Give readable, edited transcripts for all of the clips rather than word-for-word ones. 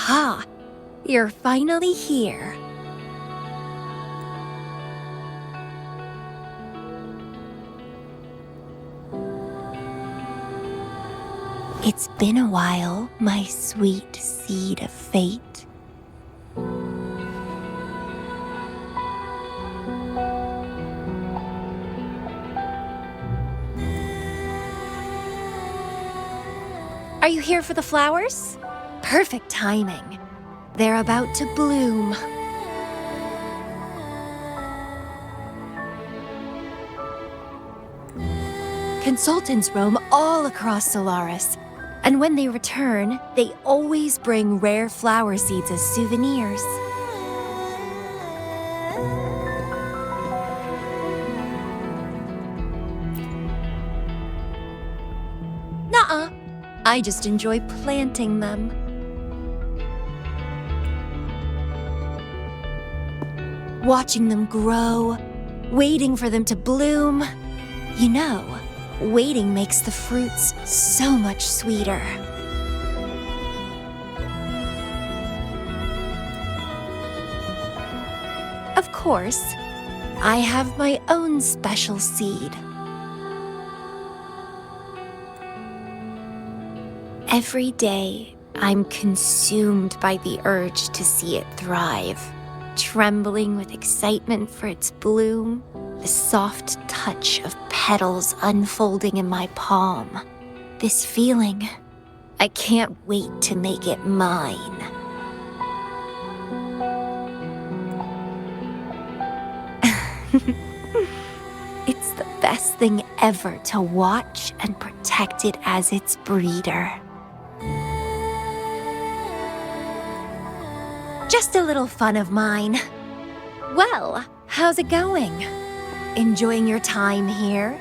Aha! You're finally here. It's been a while, my sweet seed of fate. Are you here for the flowers? Perfect timing. They're about to bloom. Consultants roam all across Solaris, and when they return, they always bring rare flower seeds as souvenirs. Nuh-uh. I just enjoy planting them. Watching them grow, waiting for them to bloom. You know, waiting makes the fruits so much sweeter. Of course, I have my own special seed. Every day, I'm consumed by the urge to see it thrive, trembling with excitement for its bloom, the soft touch of petals unfolding in my palm. This feeling, I can't wait to make it mine. It's the best thing ever to watch and protect it as its breeder. Just a little fun of mine. Well, how's it going? Enjoying your time here?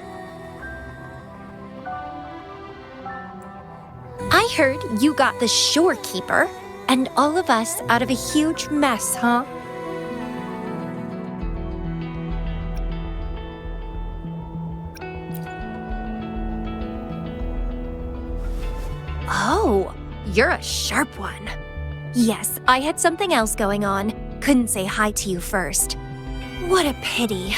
I heard you got the shorekeeper and all of us out of a huge mess, huh? Oh, you're a sharp one. Yes, I had something else going on. Couldn't say hi to you first. What a pity.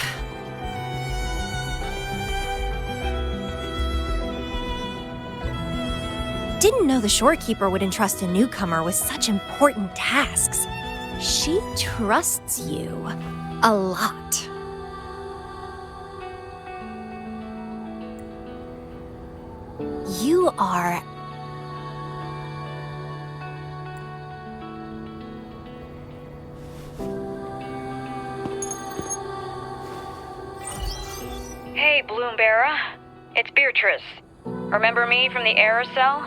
Didn't know the shorekeeper would entrust a newcomer with such important tasks. She trusts you a lot. You are... Hey, Bloombearer. It's Beatrice. Remember me from the aerosol?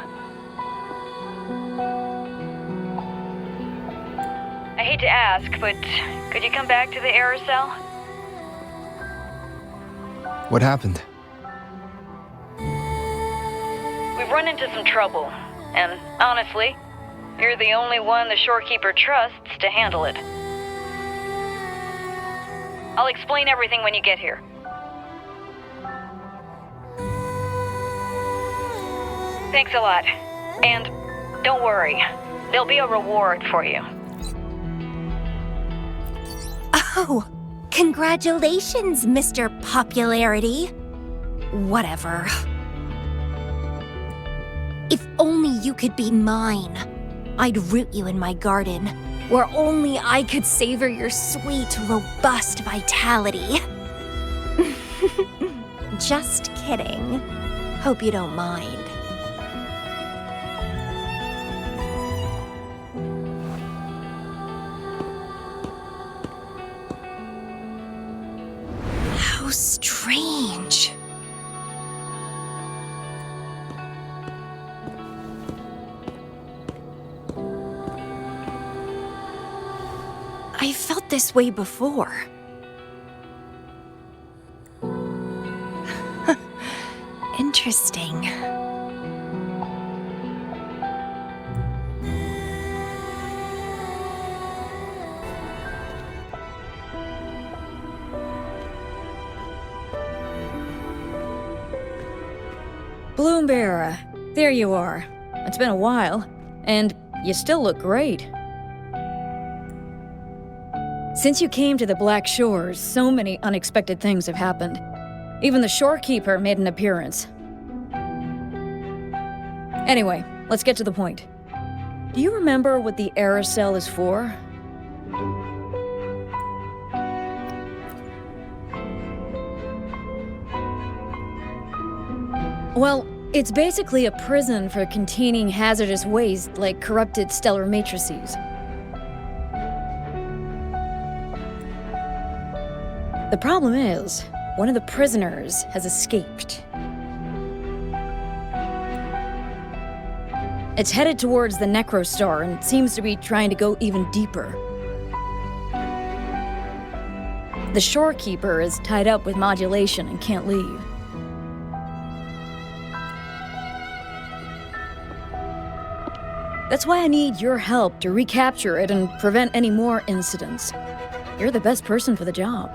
I hate to ask, but could you come back to the aerosol? What happened? We've run into some trouble, and honestly, you're the only one the shorekeeper trusts to handle it. I'll explain everything when you get here. Thanks a lot. And don't worry, there'll be a reward for you. Oh, congratulations, Mr. Popularity. Whatever. If only you could be mine. I'd root you in my garden, where only I could savor your sweet, robust vitality. Just kidding. Hope you don't mind. How strange. I felt this way before. Interesting. Bloombearer, there you are. It's been a while, and you still look great. Since you came to the Black Shores, so many unexpected things have happened. Even the shorekeeper made an appearance. Anyway, let's get to the point. Do you remember what the aerosol is for? Well, it's basically a prison for containing hazardous waste like corrupted stellar matrices. The problem is, one of the prisoners has escaped. It's headed towards the Necrostar and seems to be trying to go even deeper. The shorekeeper is tied up with modulation and can't leave. That's why I need your help to recapture it and prevent any more incidents. You're the best person for the job.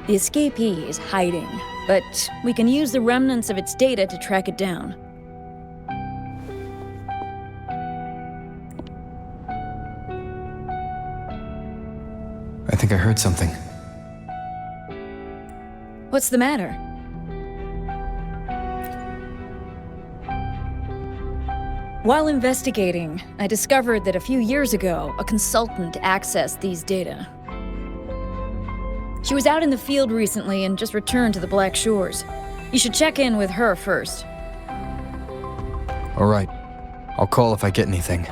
The escapee is hiding, but we can use the remnants of its data to track it down. I think I heard something. What's the matter? While investigating, I discovered that a few years ago, a consultant accessed these data. She was out in the field recently and just returned to the Black Shores. You should check in with her first. All right. I'll call if I get anything.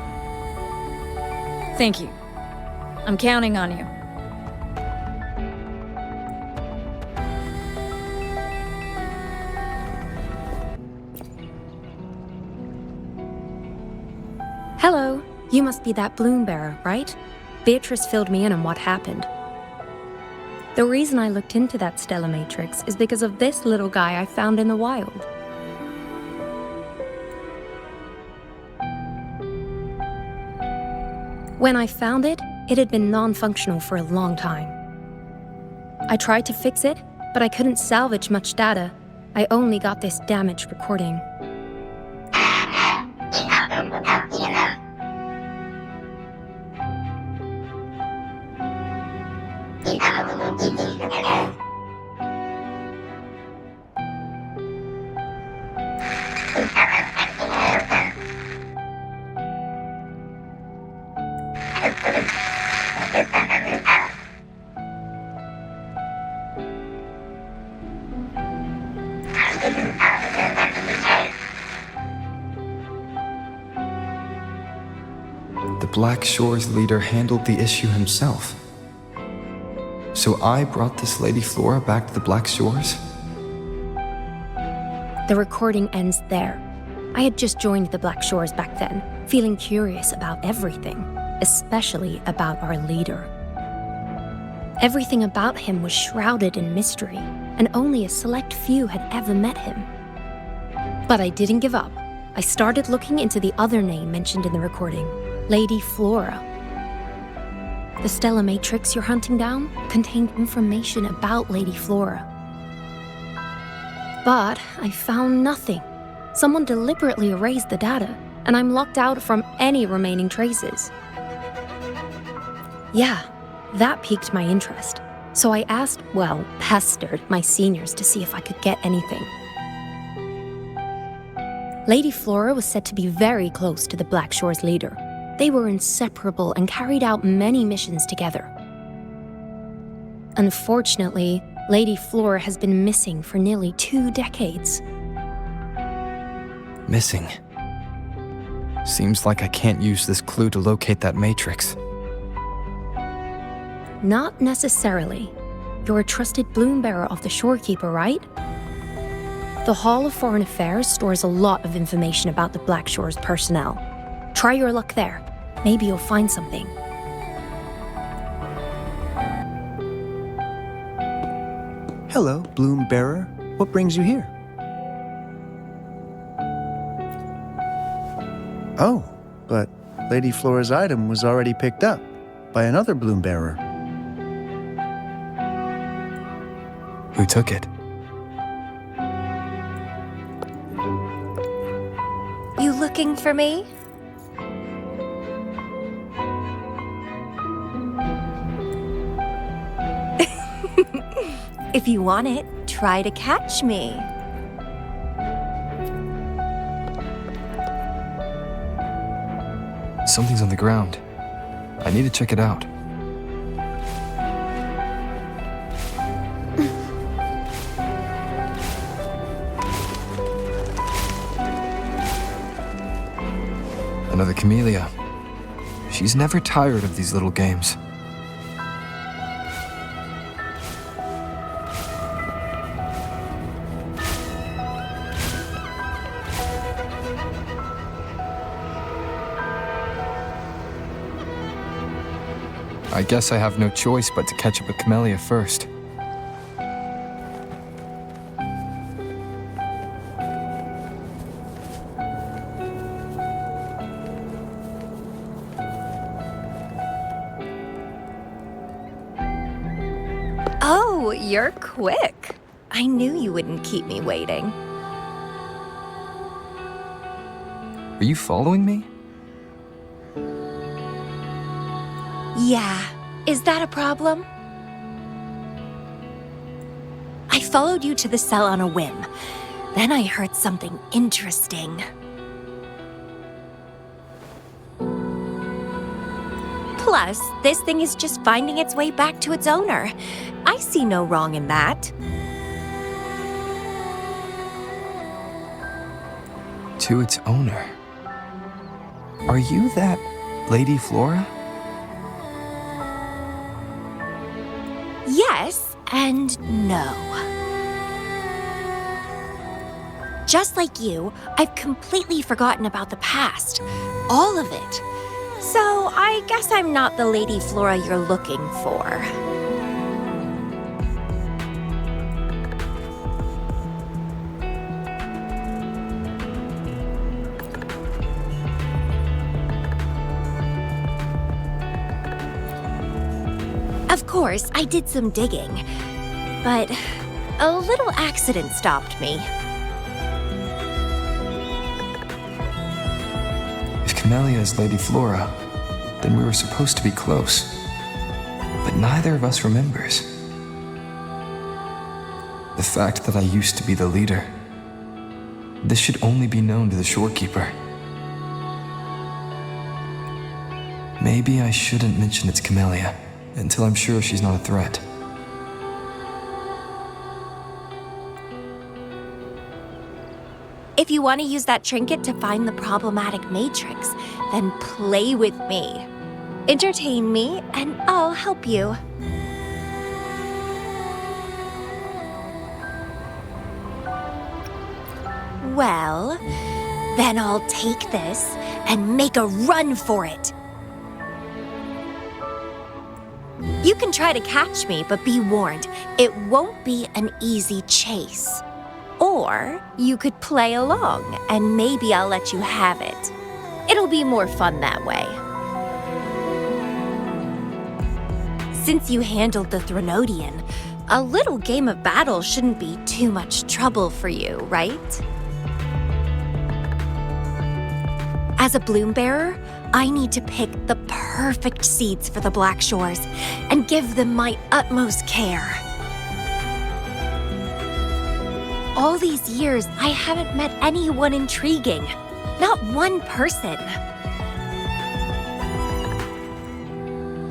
Thank you. I'm counting on you. Hello, you must be that bloom bearer, right? Beatrice filled me in on what happened. The reason I looked into that stellar matrix is because of this little guy I found in the wild. When I found it, it had been non-functional for a long time. I tried to fix it, but I couldn't salvage much data. I only got this damaged recording. The Black Shores leader handled the issue himself. So I brought this Lady Flora back to the Black Shores? The recording ends there. I had just joined the Black Shores back then, feeling curious about everything, especially about our leader. Everything about him was shrouded in mystery, and only a select few had ever met him. But I didn't give up. I started looking into the other name mentioned in the recording, Lady Flora. The stellar matrix you're hunting down contained information about Lady Flora. But I found nothing. Someone deliberately erased the data, and I'm locked out from any remaining traces. Yeah, that piqued my interest. So I pestered my seniors to see if I could get anything. Lady Flora was said to be very close to the Black Shores leader. They were inseparable and carried out many missions together. Unfortunately, Lady Flora has been missing for nearly 2 decades. Missing. Seems like I can't use this clue to locate that matrix. Not necessarily. You're a trusted bloom bearer of the shorekeeper, right? The Hall of Foreign Affairs stores a lot of information about the Black Shores personnel. Try your luck there. Maybe you'll find something. Hello, Bloom Bearer. What brings you here? Oh, but Lady Flora's item was already picked up by another Bloom Bearer. Who took it? for me? If you want it, try to catch me. Something's on the ground. I need to check it out. Another Camellya. She's never tired of these little games. I guess I have no choice but to catch up with Camellya first. Oh, you're quick. I knew you wouldn't keep me waiting. Are you following me? Yeah, is that a problem? I followed you to the cell on a whim. Then I heard something interesting. Plus, this thing is just finding its way back to its owner. I see no wrong in that. To its owner. Are you that Lady Flora? Yes and no. Just like you, I've completely forgotten about the past. All of it. So I guess I'm not the Lady Flora you're looking for. Of course, I did some digging, but a little accident stopped me. If Camellya is Lady Flora, then we were supposed to be close. But neither of us remembers. The fact that I used to be the leader. This should only be known to the shorekeeper. Maybe I shouldn't mention it's Camellya until I'm sure she's not a threat. If you want to use that trinket to find the problematic matrix, then play with me. Entertain me, and I'll help you. Well, then I'll take this and make a run for it. You can try to catch me, but be warned, it won't be an easy chase. Or you could play along, and maybe I'll let you have it. It'll be more fun that way. Since you handled the Threnodian, a little game of battle shouldn't be too much trouble for you, right? As a bloom bearer, I need to pick the perfect seeds for the Black Shores and give them my utmost care. All these years, I haven't met anyone intriguing. Not one person.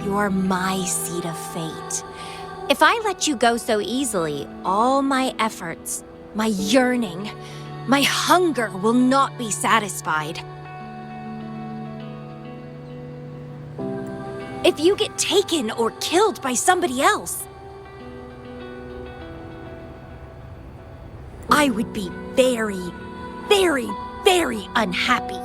You're my seed of fate. If I let you go so easily, all my efforts, my yearning, my hunger will not be satisfied. If you get taken or killed by somebody else, I would be very, very, very unhappy.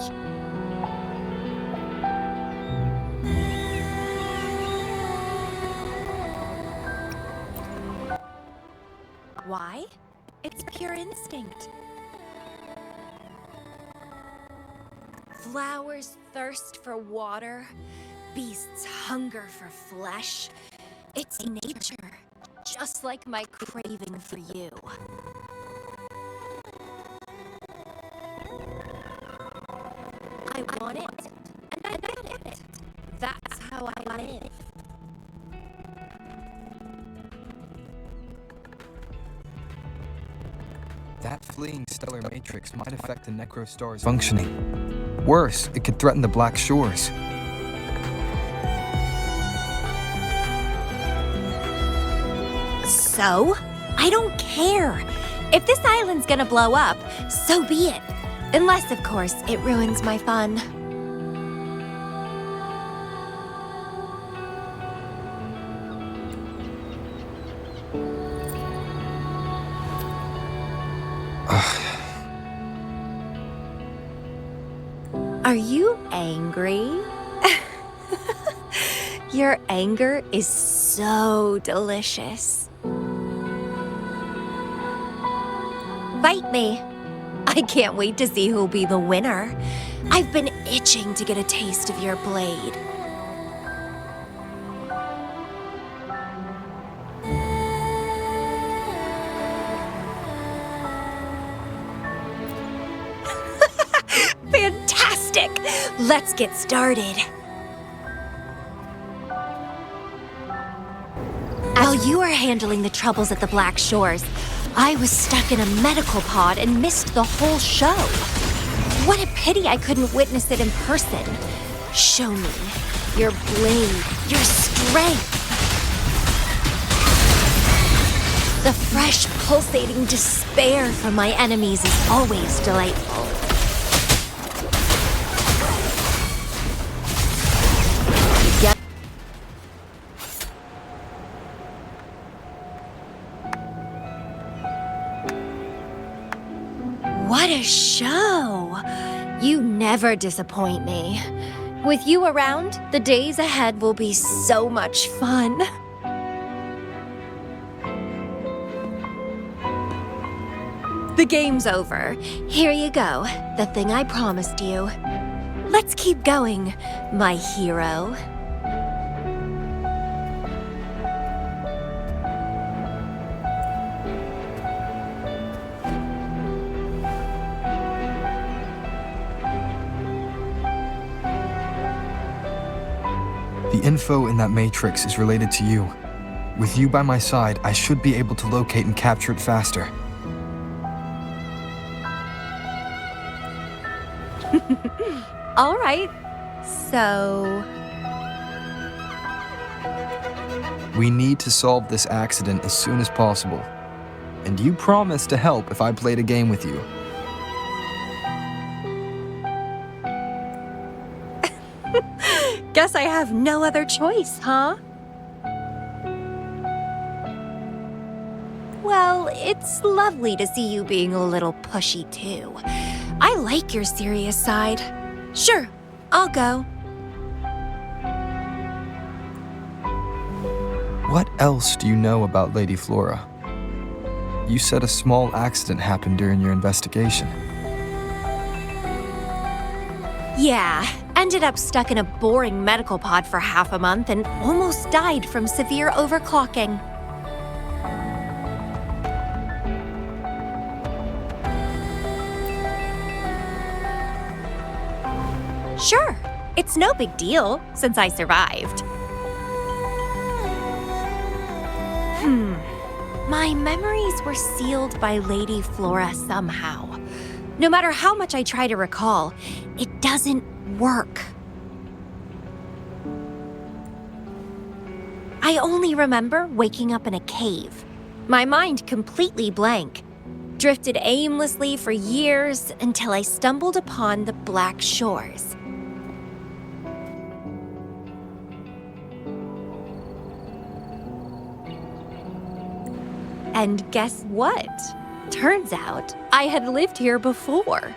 Why? It's pure instinct. Flowers thirst for water. Beasts hunger for flesh. It's nature, just like my craving for you. fleeing stellar matrix might affect the Necrostar's functioning. Worse, it could threaten the Black Shores. So? I don't care. If this island's gonna blow up, so be it. Unless, of course, it ruins my fun. Are you angry? Your anger is so delicious. Fight me. I can't wait to see who'll be the winner. I've been itching to get a taste of your blade. Fantastic! Let's get started. While you were handling the troubles at the Black Shores, I was stuck in a medical pod and missed the whole show. What a pity I couldn't witness it in person. Show me your blade, your strength. The fresh, pulsating despair from my enemies is always delightful. What a show! You never disappoint me. With you around, the days ahead will be so much fun. The game's over. Here you go, the thing I promised you. Let's keep going, my hero. The info in that matrix is related to you. With you by my side, I should be able to locate and capture it faster. All right, so... We need to solve this accident as soon as possible. And you promised to help if I played a game with you. Guess I have no other choice, huh? Well, it's lovely to see you being a little pushy, too. I like your serious side. Sure, I'll go. What else do you know about Lady Flora? You said a small accident happened during your investigation. Yeah, ended up stuck in a boring medical pod for half a month and almost died from severe overclocking. Sure, it's no big deal since I survived. My memories were sealed by Lady Flora somehow. No matter how much I try to recall, it doesn't work. I only remember waking up in a cave, my mind completely blank, drifted aimlessly for years until I stumbled upon the Black Shores. And guess what? Turns out I had lived here before.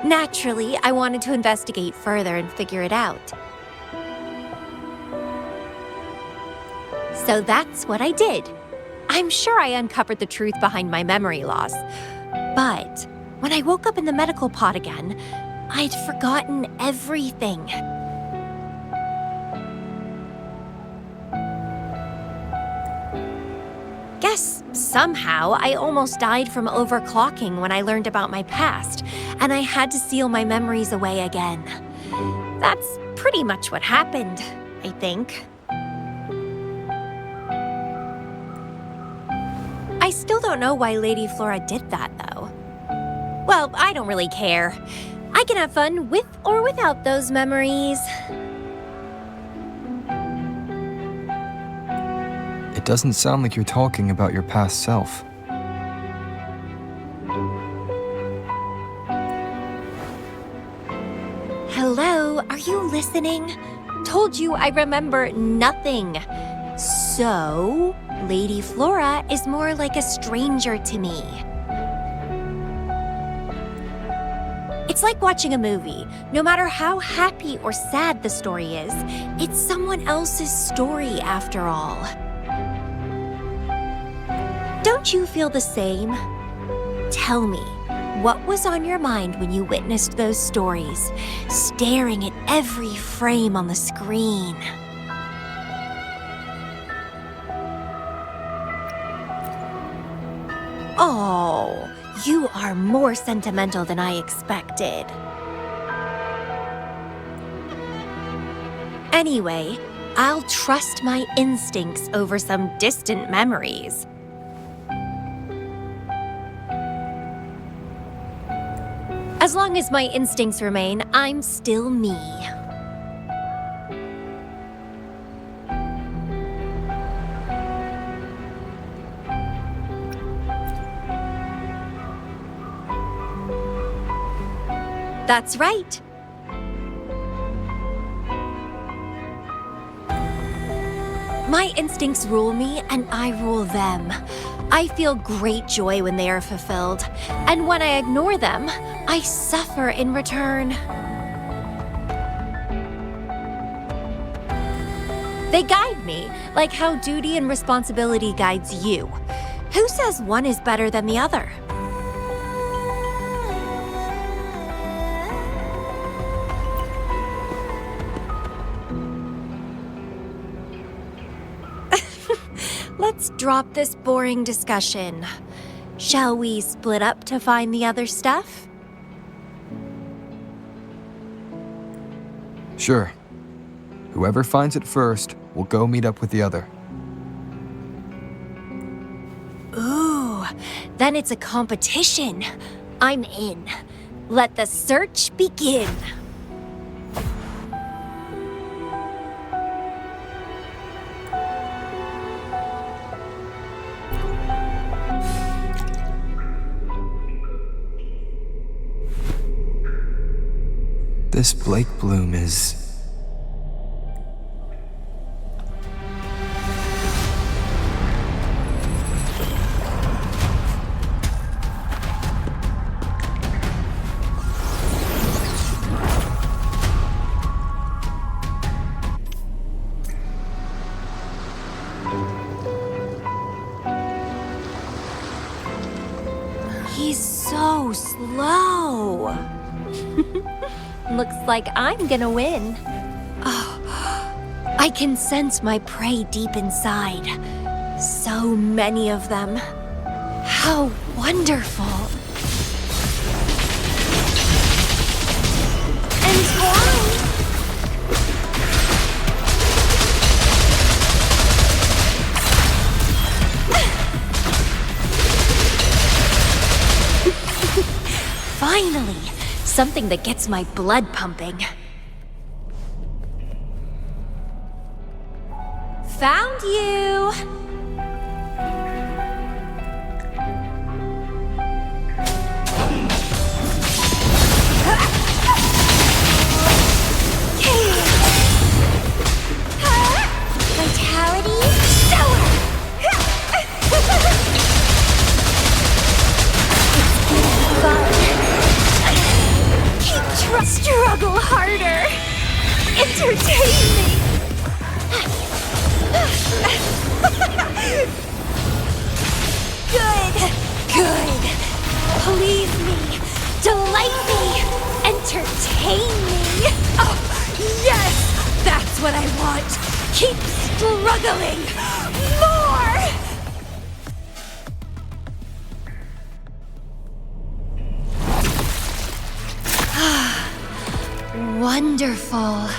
Naturally, I wanted to investigate further and figure it out. So that's what I did. I'm sure I uncovered the truth behind my memory loss. But when I woke up in the medical pod again, I'd forgotten everything. Guess somehow I almost died from overclocking when I learned about my past, and I had to seal my memories away again. That's pretty much what happened, I think. I still don't know why Lady Flora did that, though. Well, I don't really care. I can have fun with or without those memories. It doesn't sound like you're talking about your past self. Hello, are you listening? Told you I remember nothing. So, Lady Flora is more like a stranger to me. It's like watching a movie. No matter how happy or sad the story is, it's someone else's story after all. Don't you feel the same? Tell me, what was on your mind when you witnessed those stories, staring at every frame on the screen? Oh, you are more sentimental than I expected. Anyway, I'll trust my instincts over some distant memories. As long as my instincts remain, I'm still me. That's right. My instincts rule me, and I rule them. I feel great joy when they are fulfilled, and when I ignore them, I suffer in return. They guide me, like how duty and responsibility guides you. Who says one is better than the other? Let's drop this boring discussion. Shall we split up to find the other stuff? Sure. Whoever finds it first will go meet up with the other. Ooh, then it's a competition. I'm in. Let the search begin. This Blake bloom is... He's so slow. Looks like I'm gonna win. Oh, I can sense my prey deep inside. So many of them. How wonderful. And why? Finally, something that gets my blood pumping. Found you! Vitality, sour! Struggle harder! Entertain me! Good! Please me! Delight me! Entertain me! Oh, yes! That's what I want! Keep struggling! More! Wonderful.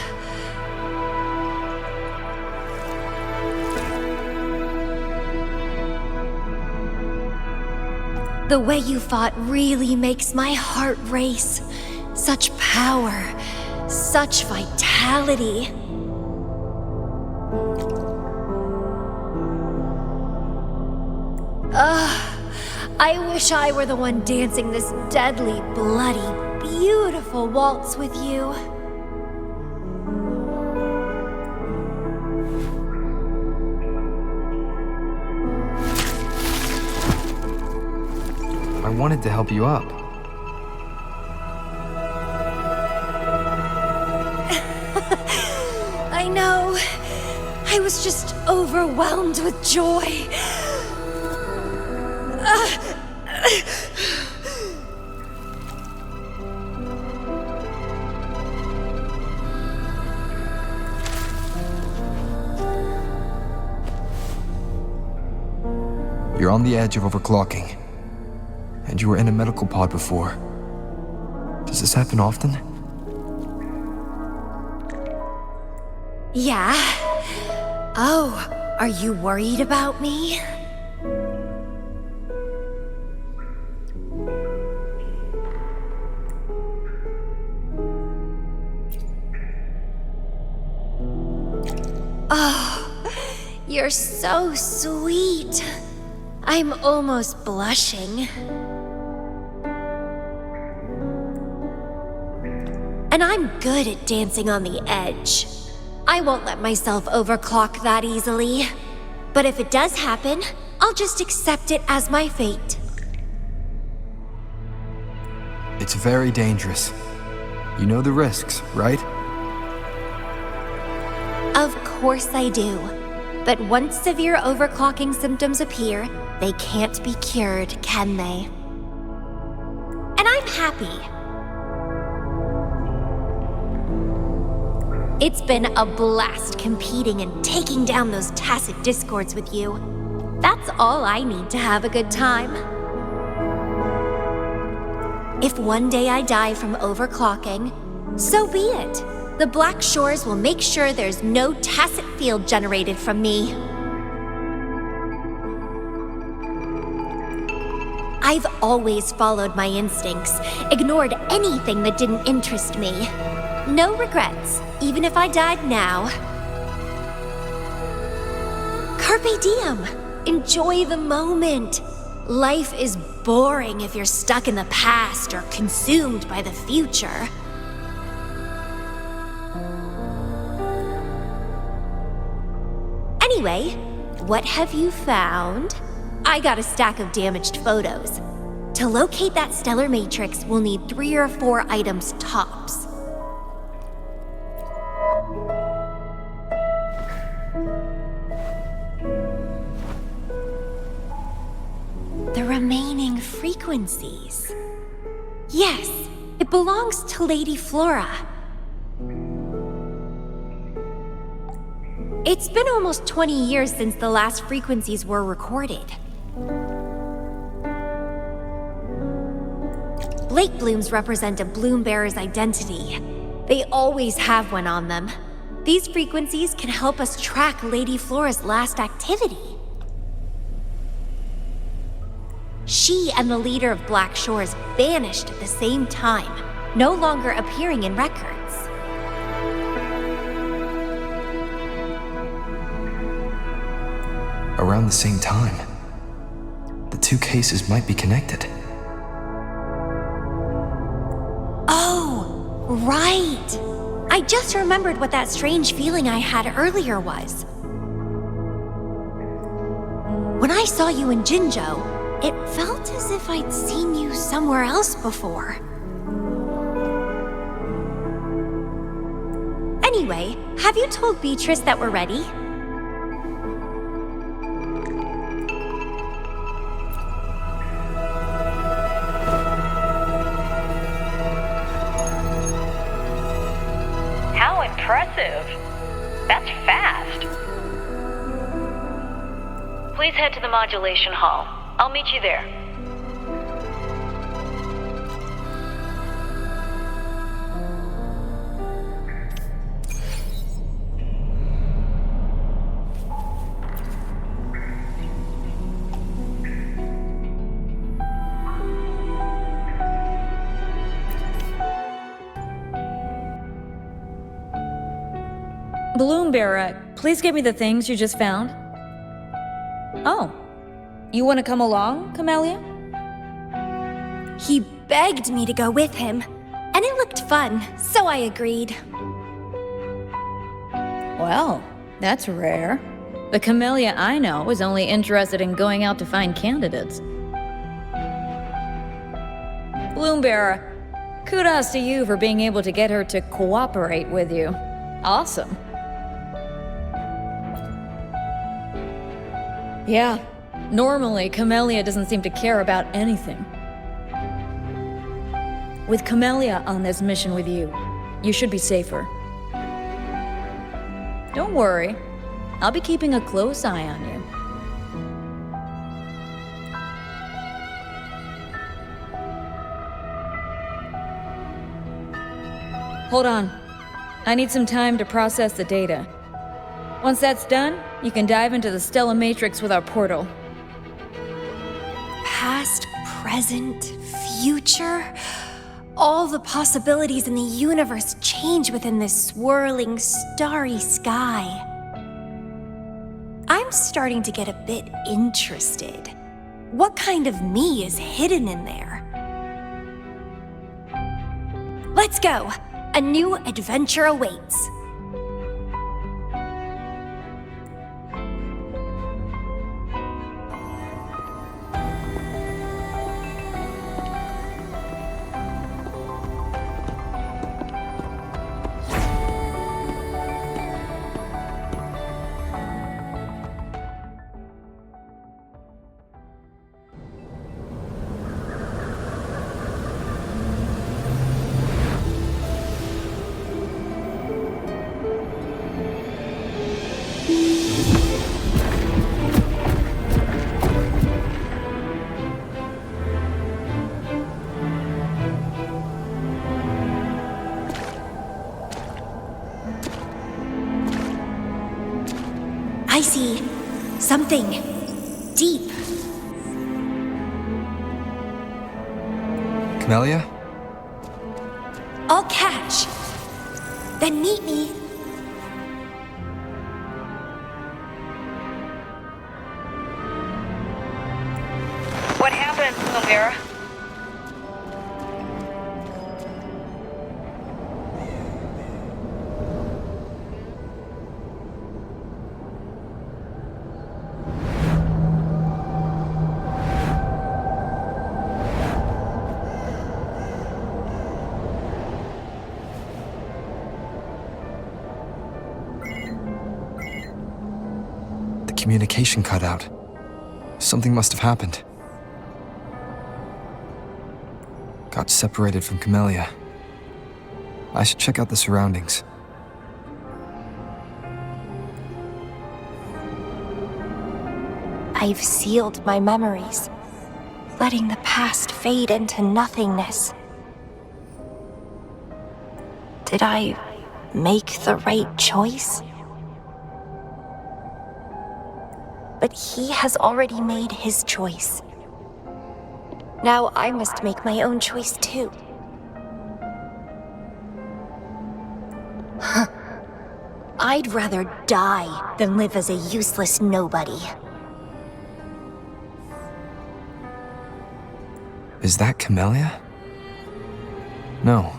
The way you fought really makes my heart race. Such power, such vitality. I wish I were the one dancing this deadly, bloody, beautiful waltz with you. I wanted to help you up. I know. I was just overwhelmed with joy. You're on the edge of overclocking. And you were in a medical pod before. Does this happen often? Yeah. Oh, are you worried about me? Oh, you're so sweet. I'm almost blushing. And I'm good at dancing on the edge. I won't let myself overclock that easily. But if it does happen, I'll just accept it as my fate. It's very dangerous. You know the risks, right? Of course I do. But once severe overclocking symptoms appear, they can't be cured, can they? And I'm happy. It's been a blast competing and taking down those tacit discords with you. That's all I need to have a good time. If one day I die from overclocking, so be it. The Black Shores will make sure there's no tacit field generated from me. I've always followed my instincts, ignored anything that didn't interest me. No regrets, even if I died now. Carpe diem. Enjoy the moment. Life is boring if you're stuck in the past or consumed by the future. Anyway, what have you found? I got a stack of damaged photos. To locate that stellar matrix, we'll need 3 or 4 items tops. The remaining frequencies. Yes, it belongs to Lady Flora. It's been almost 20 years since the last frequencies were recorded. Lake blooms represent a bloom bearer's identity. They always have one on them. These frequencies can help us track Lady Flora's last activity. She and the leader of Black Shores vanished at the same time, no longer appearing in records. Around the same time. The 2 cases might be connected. Oh, right! I just remembered what that strange feeling I had earlier was. When I saw you in Jinzhou, it felt as if I'd seen you somewhere else before. Anyway, have you told Beatrice that we're ready? How impressive. That's fast. Please head to the modulation hall. I'll meet you there. Bloombearer, please give me the things you just found. Oh, you want to come along, Camellya? He begged me to go with him, and it looked fun, so I agreed. Well, that's rare. The Camellya I know is only interested in going out to find candidates. Bloombearer, kudos to you for being able to get her to cooperate with you. Awesome. Yeah, normally Camellya doesn't seem to care about anything. With Camellya on this mission with you, you should be safer. Don't worry, I'll be keeping a close eye on you. Hold on. I need some time to process the data. Once that's done, you can dive into the Stellar Matrix with our portal. Past, present, future. All the possibilities in the universe change within this swirling, starry sky. I'm starting to get a bit interested. What kind of me is hidden in there? Let's go! A new adventure awaits. I see something deep. Camellya? I'll catch. Then meet me. What happened, Bloombearer? Communication cut out. Something must have happened. Got separated from Camellya. I should check out the surroundings. I've sealed my memories, letting the past fade into nothingness. Did I make the right choice? But he has already made his choice. Now I must make my own choice too. I'd rather die than live as a useless nobody. Is that Camellya? No.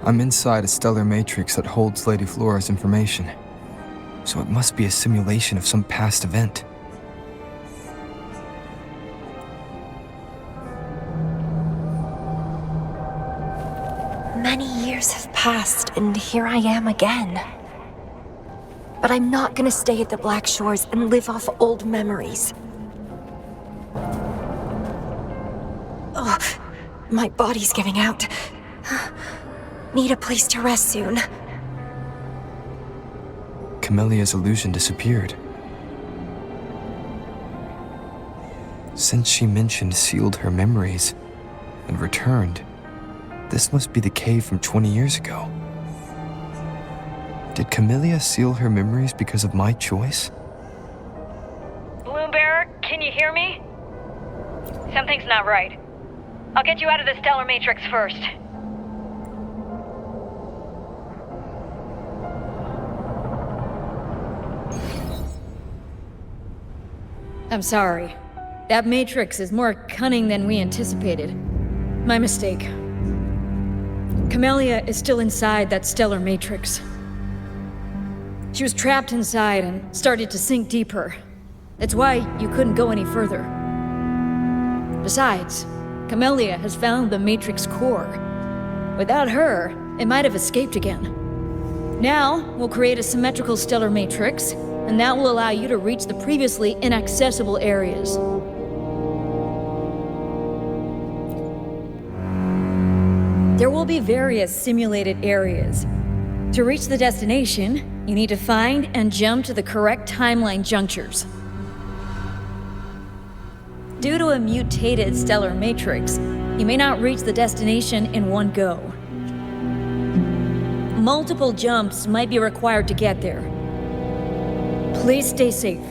I'm inside a stellar matrix that holds Lady Flora's information. So it must be a simulation of some past event. Many years have passed, and here I am again. But I'm not gonna stay at the Black Shores and live off old memories. Oh, my body's giving out. Need a place to rest soon. Camellya's illusion disappeared. Since she mentioned sealed her memories and returned, this must be the cave from 20 years ago. Did Camellya seal her memories because of my choice? Bloombearer, can you hear me? Something's not right. I'll get you out of the Stellar Matrix first. I'm sorry. That matrix is more cunning than we anticipated. My mistake. Camellya is still inside that stellar matrix. She was trapped inside and started to sink deeper. That's why you couldn't go any further. Besides, Camellya has found the matrix core. Without her, it might have escaped again. Now, we'll create a symmetrical stellar matrix, and that will allow you to reach the previously inaccessible areas. There will be various simulated areas. To reach the destination, you need to find and jump to the correct timeline junctures. Due to a mutated stellar matrix, you may not reach the destination in one go. Multiple jumps might be required to get there. Please stay safe.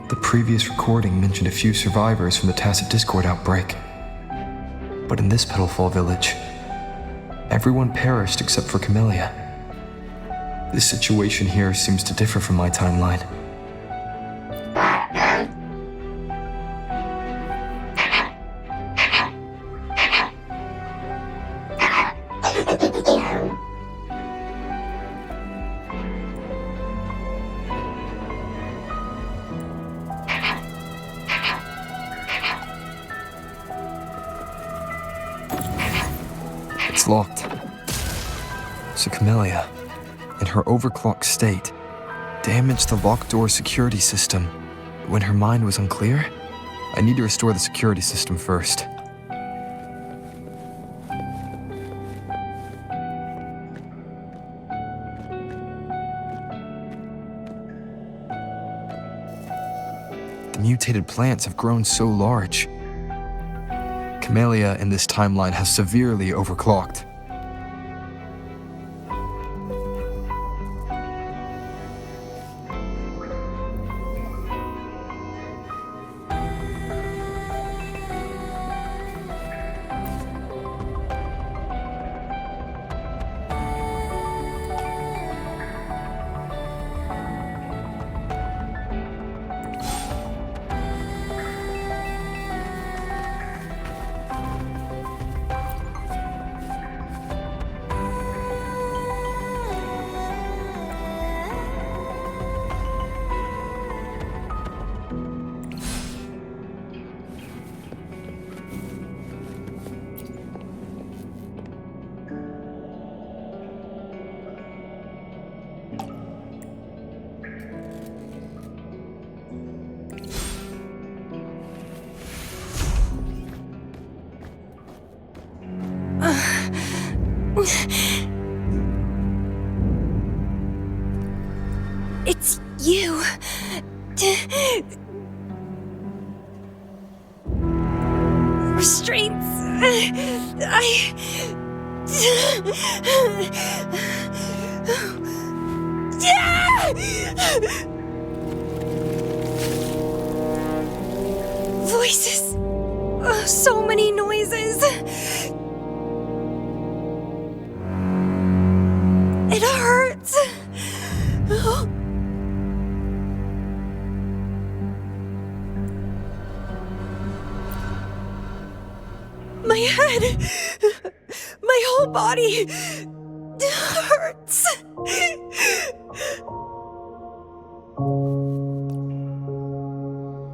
The previous recording mentioned a few survivors from the Tacit Discord outbreak. But in this Petalfall village, everyone perished except for Camellya. This situation here seems to differ from my timeline. It's locked. So Camellya, in her overclocked state, damaged the locked door security system when her mind was unclear? I need to restore the security system first. The mutated plants have grown so large. Camellya in this timeline has severely overclocked. It's you. Restraints. Voices. So many noises. It hurts. My head, my whole body hurts.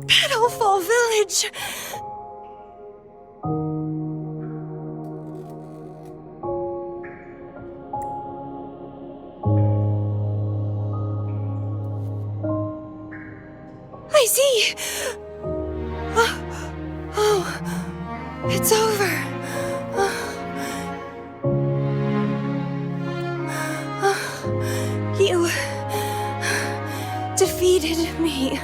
Petalfall Village. I see. It's over. You defeated me.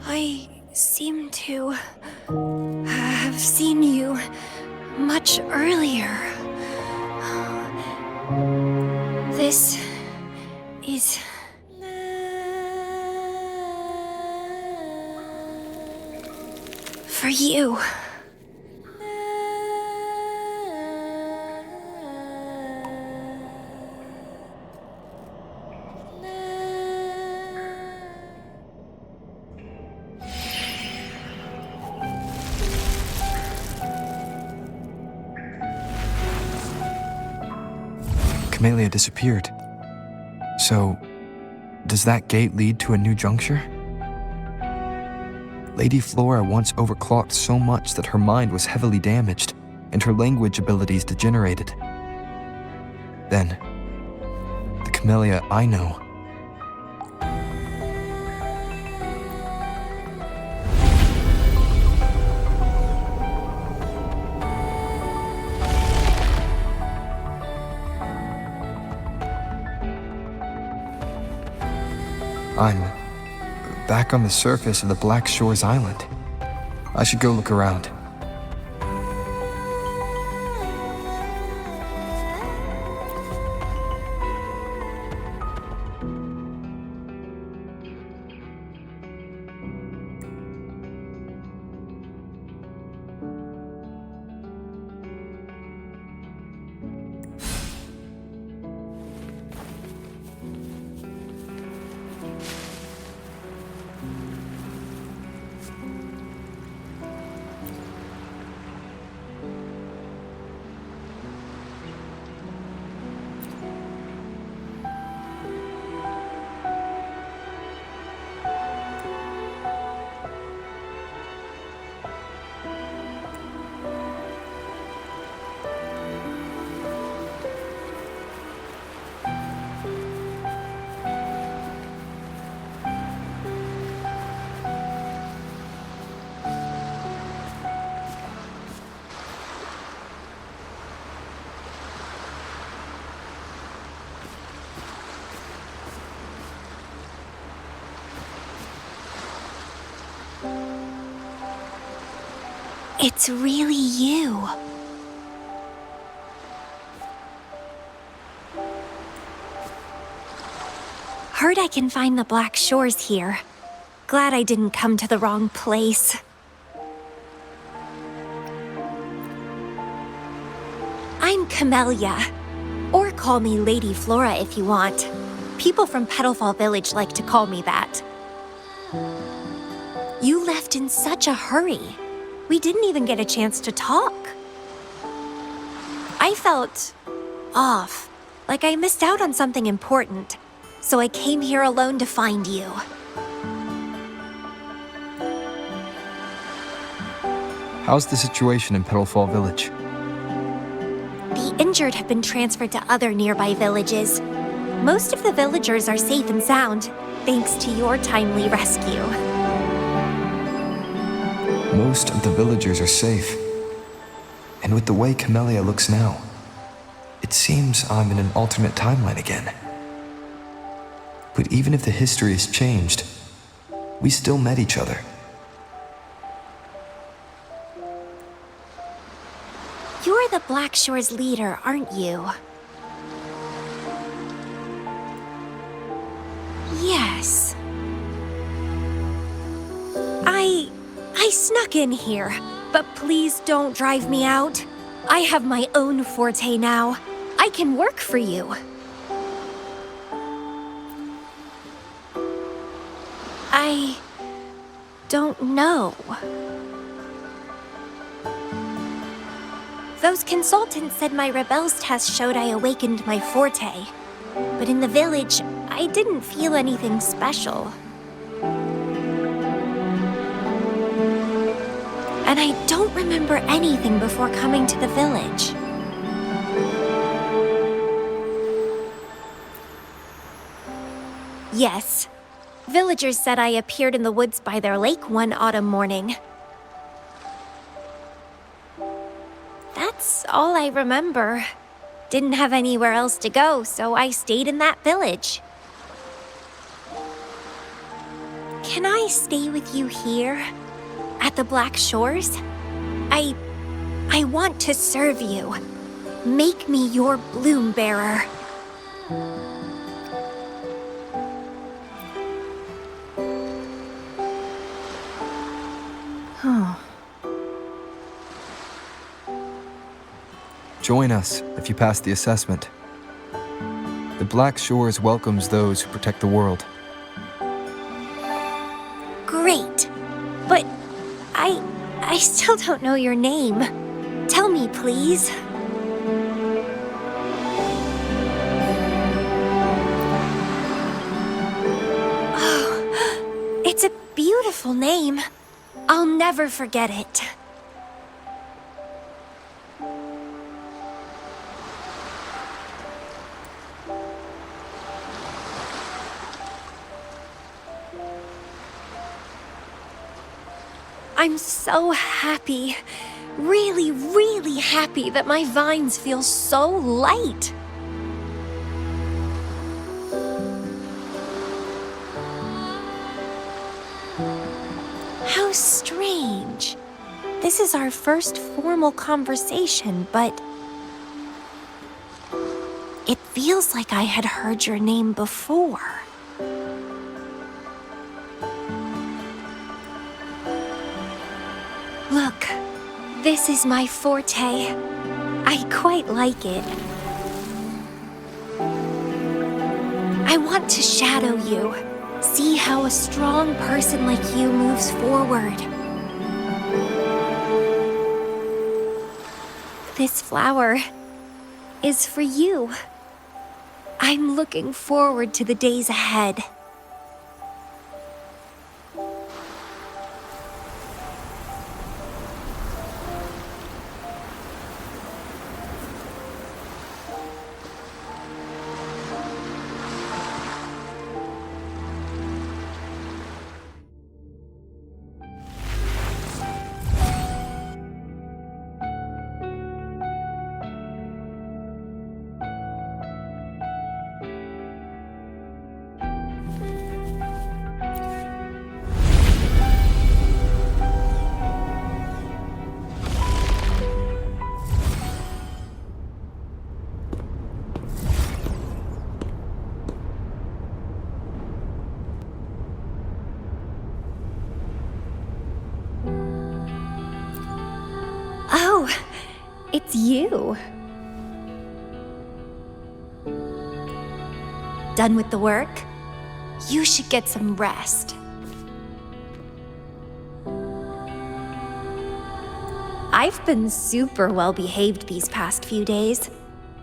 I seem to have seen you much earlier. This is... for you. Camellya disappeared. So, does that gate lead to a new juncture? Lady Flora once overclocked so much that her mind was heavily damaged and her language abilities degenerated. Then, the Camellya I know. I'm back on the surface of the Black Shores Island. I should go look around. It's really you. Heard I can find the Black Shores here. Glad I didn't come to the wrong place. I'm Camellya. Or call me Lady Flora if you want. People from Petalfall Village like to call me that. You left in such a hurry. We didn't even get a chance to talk. I felt off, like I missed out on something important. So I came here alone to find you. How's the situation in Petalfall Village? The injured have been transferred to other nearby villages. Most of the villagers are safe and sound, thanks to your timely rescue. Most of the villagers are safe. And with the way Camellya looks now, it seems I'm in an alternate timeline again. But even if the history has changed, we still met each other. You're the Black Shores leader, aren't you? Yes. I snuck in here, but please don't drive me out. I have my own forte now. I can work for you. I don't know. Those consultants said my rebels test showed I awakened my forte. But in the village, I didn't feel anything special. And I don't remember anything before coming to the village. Yes. Villagers said I appeared in the woods by their lake one autumn morning. That's all I remember. Didn't have anywhere else to go, so I stayed in that village. Can I stay with you here? At the Black Shores? I want to serve you. Make me your bloom bearer. Join us if you pass the assessment. The Black Shores welcomes those who protect the world. Great. But I still don't know your name. Tell me, please. Oh, it's a beautiful name. I'll never forget it. I'm so happy, really, really happy that my vines feel so light. How strange. This is our first formal conversation, but it feels like I had heard your name before. Look, this is my forte. I quite like it. I want to shadow you, see how a strong person like you moves forward. This flower is for you. I'm looking forward to the days ahead. Oh, it's you. Done with the work? You should get some rest. I've been super well behaved these past few days.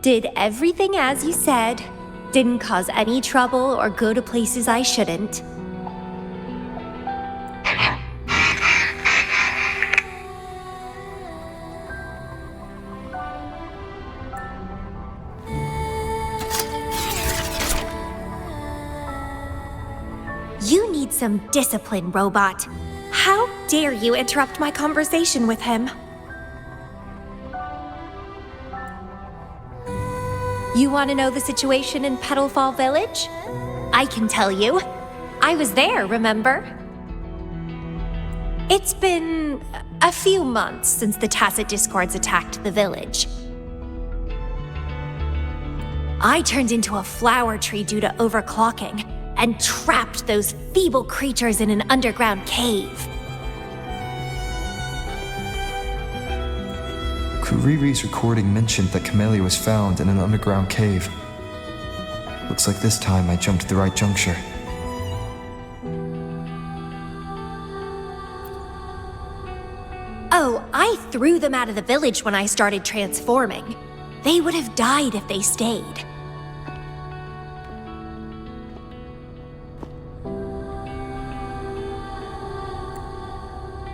Did everything as you said. Didn't cause any trouble or go to places I shouldn't. You need some discipline, robot. How dare you interrupt my conversation with him? You want to know the situation in Petalfall Village? I can tell you. I was there, remember? It's been a few months since the Tacit Discords attacked the village. I turned into a flower tree due to overclocking, and trapped those feeble creatures in an underground cave. Kuriri's recording mentioned that Camellya was found in an underground cave. Looks like this time I jumped at the right juncture. Oh, I threw them out of the village when I started transforming. They would have died if they stayed.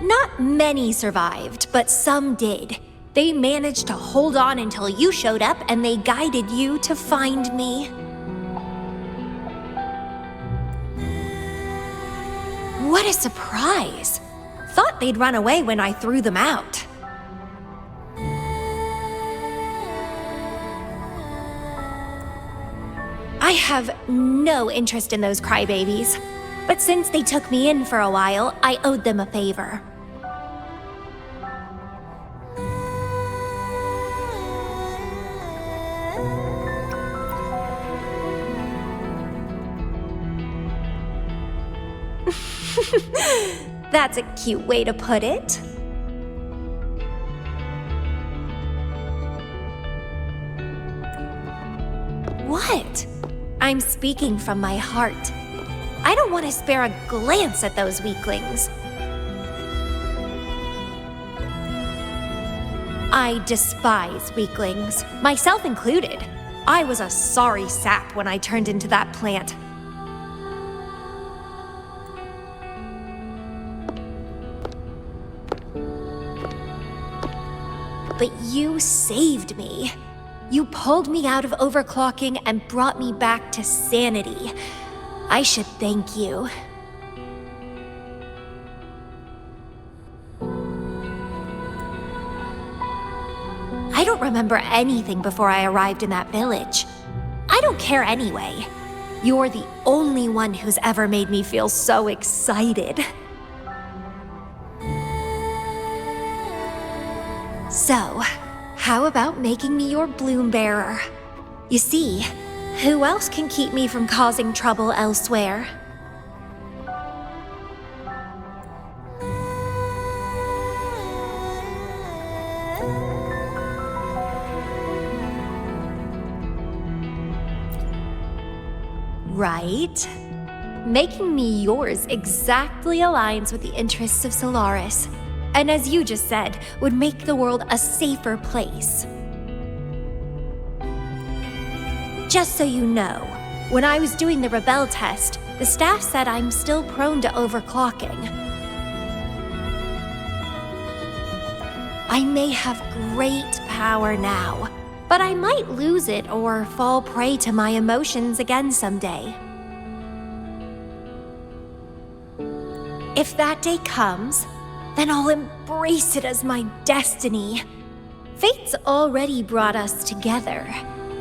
Not many survived, but some did. They managed to hold on until you showed up, and they guided you to find me. What a surprise! Thought they'd run away when I threw them out. I have no interest in those crybabies, but since they took me in for a while, I owed them a favor. That's a cute way to put it. What? I'm speaking from my heart. I don't want to spare a glance at those weaklings. I despise weaklings, myself included. I was a sorry sap when I turned into that plant. But you saved me. You pulled me out of overclocking and brought me back to sanity. I should thank you. I don't remember anything before I arrived in that village. I don't care anyway. You're the only one who's ever made me feel so excited. So, how about making me your bloom bearer? You see, who else can keep me from causing trouble elsewhere? Right? Making me yours exactly aligns with the interests of Solaris. And as you just said, would make the world a safer place. Just so you know, when I was doing the Rebel test, the staff said I'm still prone to overclocking. I may have great power now, but I might lose it or fall prey to my emotions again someday. If that day comes, then I'll embrace it as my destiny. Fate's already brought us together,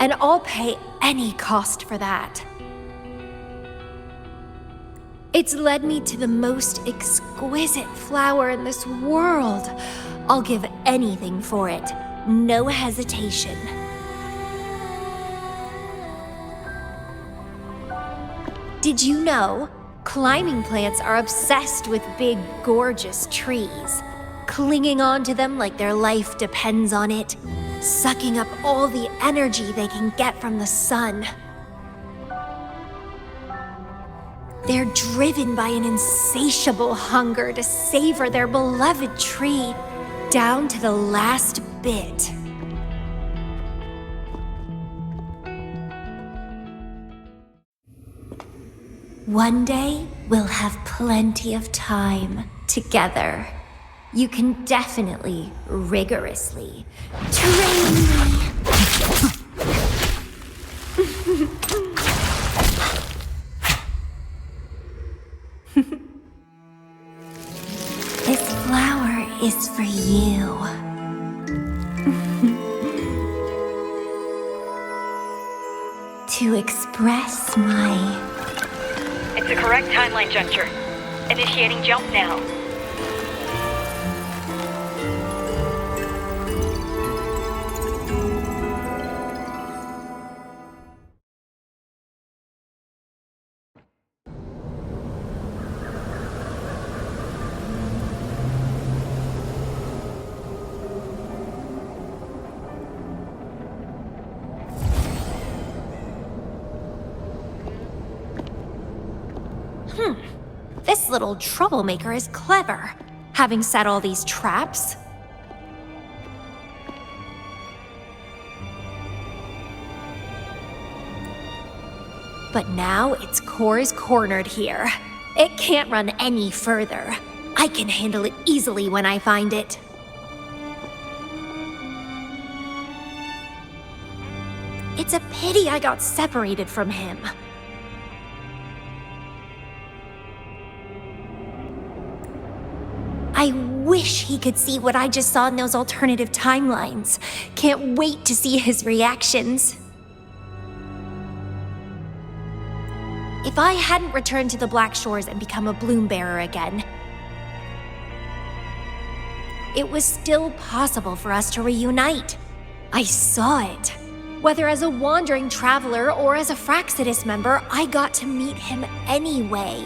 and I'll pay any cost for that. It's led me to the most exquisite flower in this world. I'll give anything for it, no hesitation. Did you know? Climbing plants are obsessed with big, gorgeous trees, clinging onto them like their life depends on it, sucking up all the energy they can get from the sun. They're driven by an insatiable hunger to savor their beloved tree down to the last bit. One day, we'll have plenty of time together. You can definitely, rigorously train me. This flower is for you. To express my... It's the correct timeline juncture. Initiating jump now. This little troublemaker is clever, having set all these traps. But now its core is cornered here. It can't run any further. I can handle it easily when I find it. It's a pity I got separated from him. I wish he could see what I just saw in those alternative timelines. Can't wait to see his reactions. If I hadn't returned to the Black Shores and become a bloom bearer again, it was still possible for us to reunite. I saw it. Whether as a wandering traveler or as a Fraxidus member, I got to meet him anyway.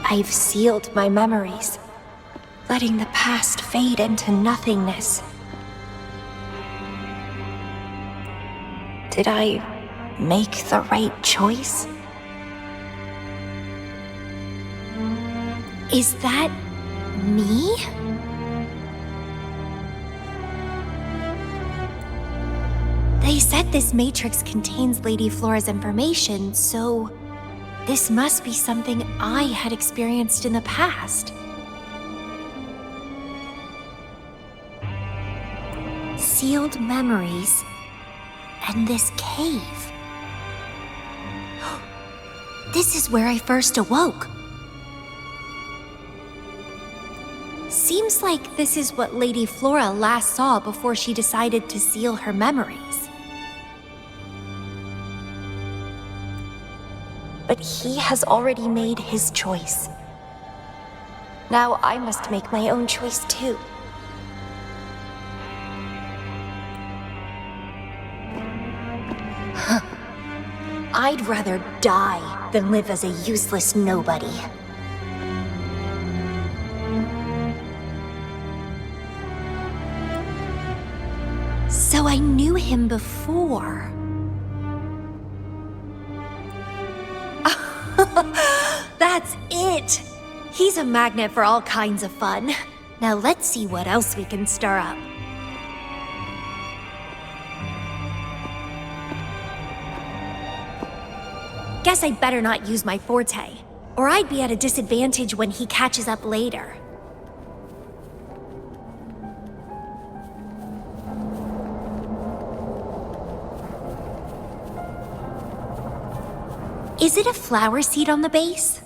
I've sealed my memories, letting the past fade into nothingness. Did I make the right choice? Is that me? They said this matrix contains Lady Flora's information, so this must be something I had experienced in the past. Sealed memories and this cave. This is where I first awoke. Seems like this is what Lady Flora last saw before she decided to seal her memories. But he has already made his choice. Now I must make my own choice too. I'd rather die than live as a useless nobody. So I knew him before. That's it! He's a magnet for all kinds of fun. Now let's see what else we can stir up. Guess I'd better not use my forte, or I'd be at a disadvantage when he catches up later. Is it a flower seed on the base?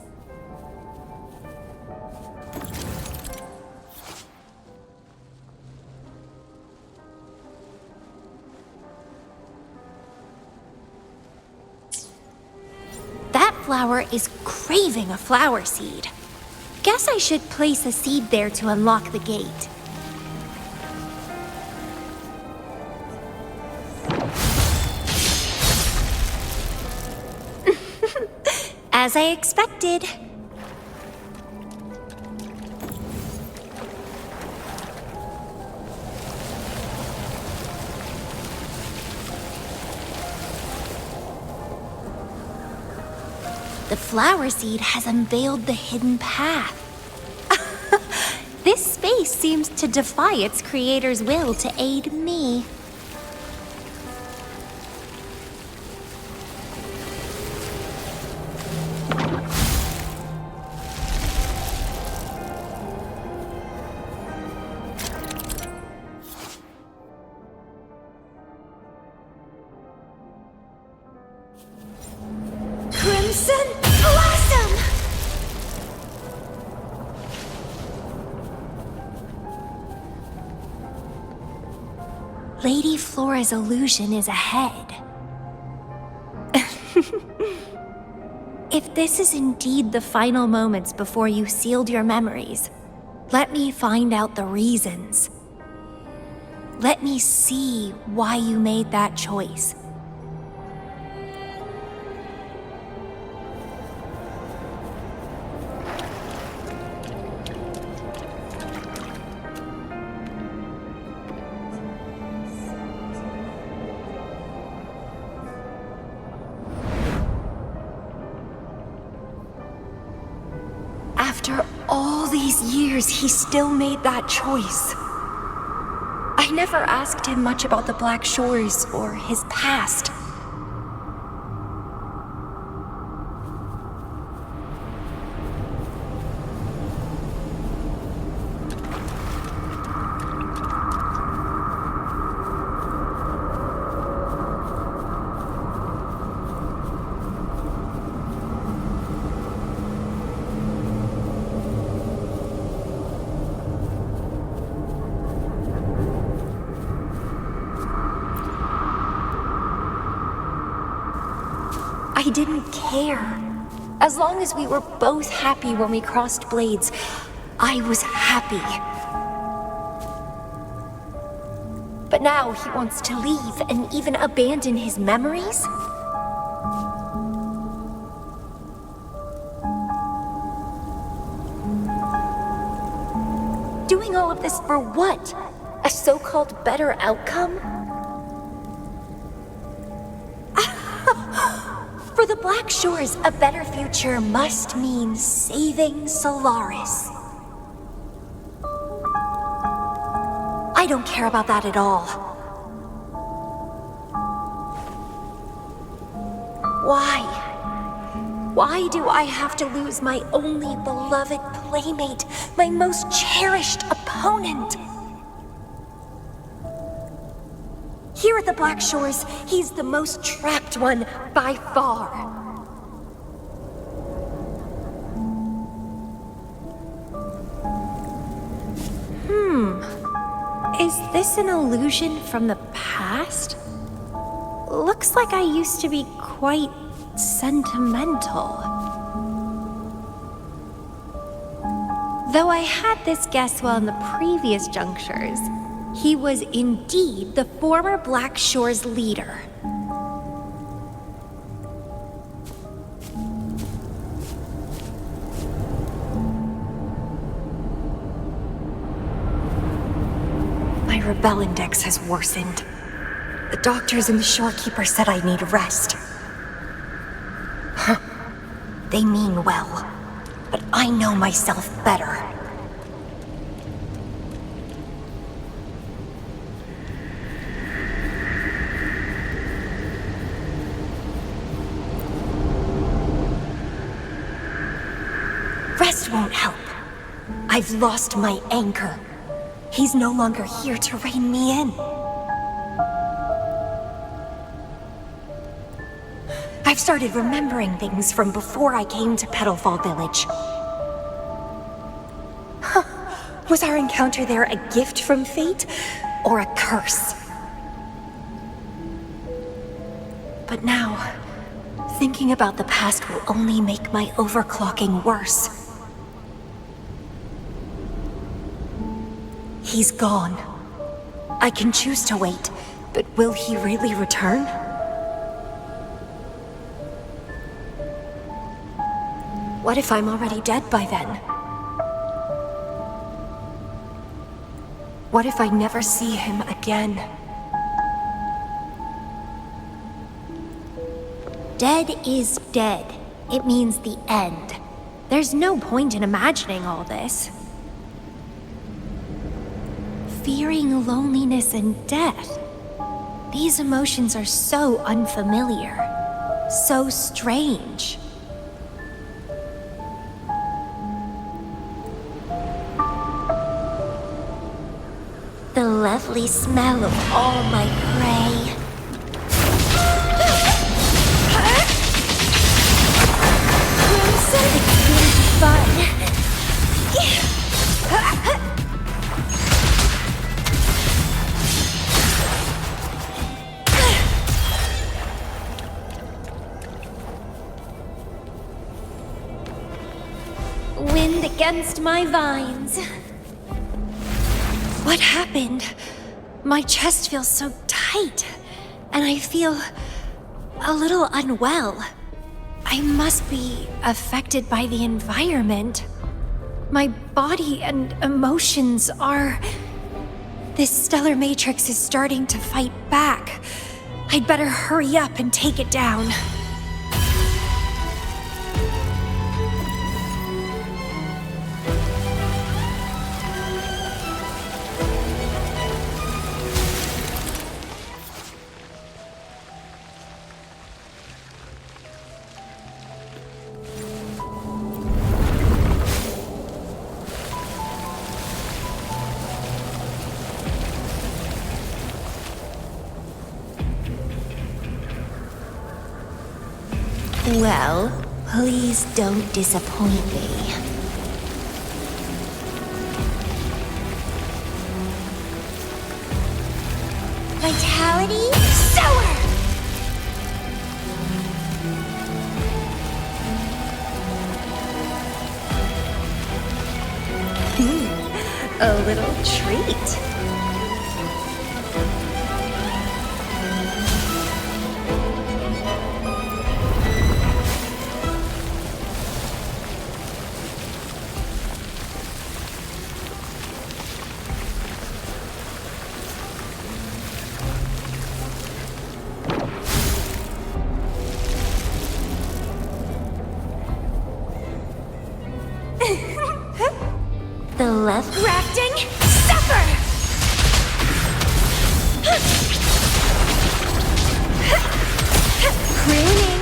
That flower is craving a flower seed. Guess I should place a seed there to unlock the gate. As I expected. The flower seed has unveiled the hidden path. This space seems to defy its creator's will to aid me. Crimson Blossom! Lady Flora's illusion is ahead. If this is indeed the final moments before you sealed your memories, let me find out the reasons. Let me see why you made that choice. After all these years, he still made that choice. I never asked him much about the Black Shores or his past. I didn't care. As long as we were both happy when we crossed blades, I was happy. But now he wants to leave and even abandon his memories? Doing all of this for what? A so-called better outcome? For the Black Shores, a better future must mean saving Solaris. I don't care about that at all. Why? Why do I have to lose my only beloved playmate, my most cherished opponent? Here at the Black Shores, he's the most trapped one by far. Is this an illusion from the past? Looks like I used to be quite sentimental. Though I had this guess while in the previous junctures, he was indeed the former Black Shores leader. My rebel index has worsened. The doctors and the shorekeeper said I need rest. Huh. They mean well, but I know myself better. Rest won't help. I've lost my anchor. He's no longer here to rein me in. I've started remembering things from before I came to Petalfall Village. Huh. Was our encounter there a gift from fate, or a curse? But now, thinking about the past will only make my overclocking worse. He's gone. I can choose to wait, but will he really return? What if I'm already dead by then? What if I never see him again? Dead is dead. It means the end. There's no point in imagining all this. Fearing loneliness and death. These emotions are so unfamiliar, so strange. The lovely smell of all my prey. Who said it's gonna be fun? Wind against my vines. What happened? My chest feels so tight, and I feel a little unwell. I must be affected by the environment. My body and emotions are... This stellar matrix is starting to fight back. I'd better hurry up and take it down. Well, please don't disappoint me. Vitality, sour! A little treat. The left grafting Zephyr! Pruning.